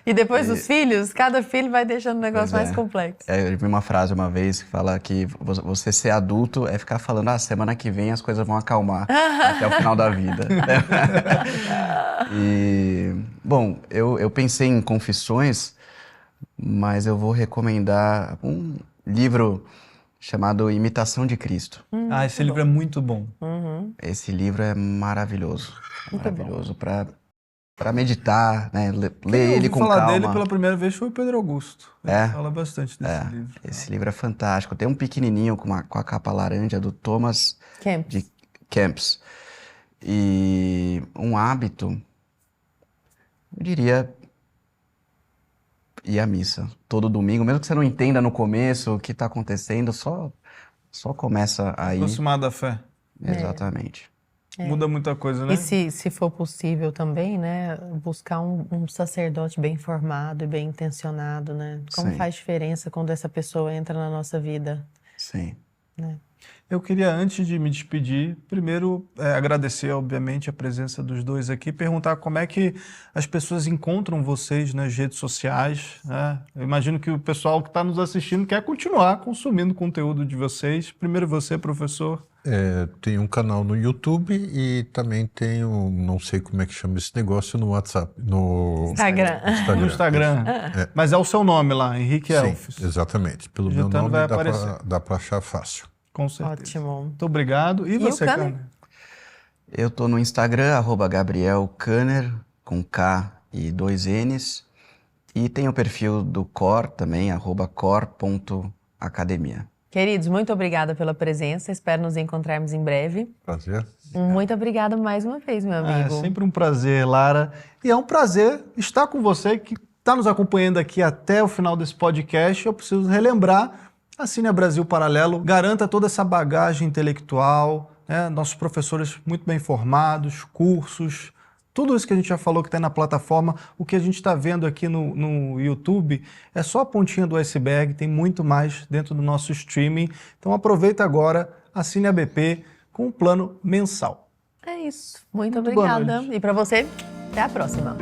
E depois dos filhos, cada filho vai deixando o negócio mais complexo. Eu vi uma frase uma vez que fala que você ser adulto é ficar falando, semana que vem as coisas vão acalmar até o final da vida. E, bom, eu pensei em confissões, mas eu vou recomendar um livro chamado Imitação de Cristo. Esse livro é muito bom. Esse livro é maravilhoso. Maravilhoso para meditar, né? Ler ele com calma. falar dele pela primeira vez foi o Pedro Augusto. Ele fala bastante desse livro. Esse livro é fantástico. Tem um pequenininho com a capa laranja do Thomas Kempis. E um hábito, eu diria, ir à missa todo domingo, mesmo que você não entenda no começo o que está acontecendo, só começa aí. Aproximar da fé. Exatamente. Muda muita coisa, né? E se for possível também, né, buscar um sacerdote bem formado e bem intencionado, né? Como faz diferença quando essa pessoa entra na nossa vida. Sim. Né? Eu queria, antes de me despedir, primeiro agradecer, obviamente, a presença dos dois aqui, perguntar como é que as pessoas encontram vocês nas redes sociais, né? Eu imagino que o pessoal que está nos assistindo quer continuar consumindo conteúdo de vocês. Primeiro você, professor. Tem um canal no YouTube e também tenho, não sei como é que chama esse negócio, no WhatsApp, no Instagram. Mas é o seu nome lá, Henrique Elfes. Sim, exatamente. Pelo meu nome dá para achar fácil. Com certeza. Ótimo. Muito obrigado. E você, Kanner? Eu tô no Instagram, @GabrielKanner, com K e 2 N's. E tem o perfil do COR também, @cor.academia. Queridos, muito obrigada pela presença. Espero nos encontrarmos em breve. Prazer. Muito obrigada mais uma vez, meu amigo. É sempre um prazer, Lara. E é um prazer estar com você que está nos acompanhando aqui até o final desse podcast. Eu preciso relembrar, assine a Brasil Paralelo, garanta toda essa bagagem intelectual, né? Nossos professores muito bem formados, cursos, tudo isso que a gente já falou que está na plataforma, o que a gente está vendo aqui no YouTube é só a pontinha do iceberg, tem muito mais dentro do nosso streaming. Então aproveita agora, assine a BP com um plano mensal. É isso. Muito obrigada. E para você, até a próxima.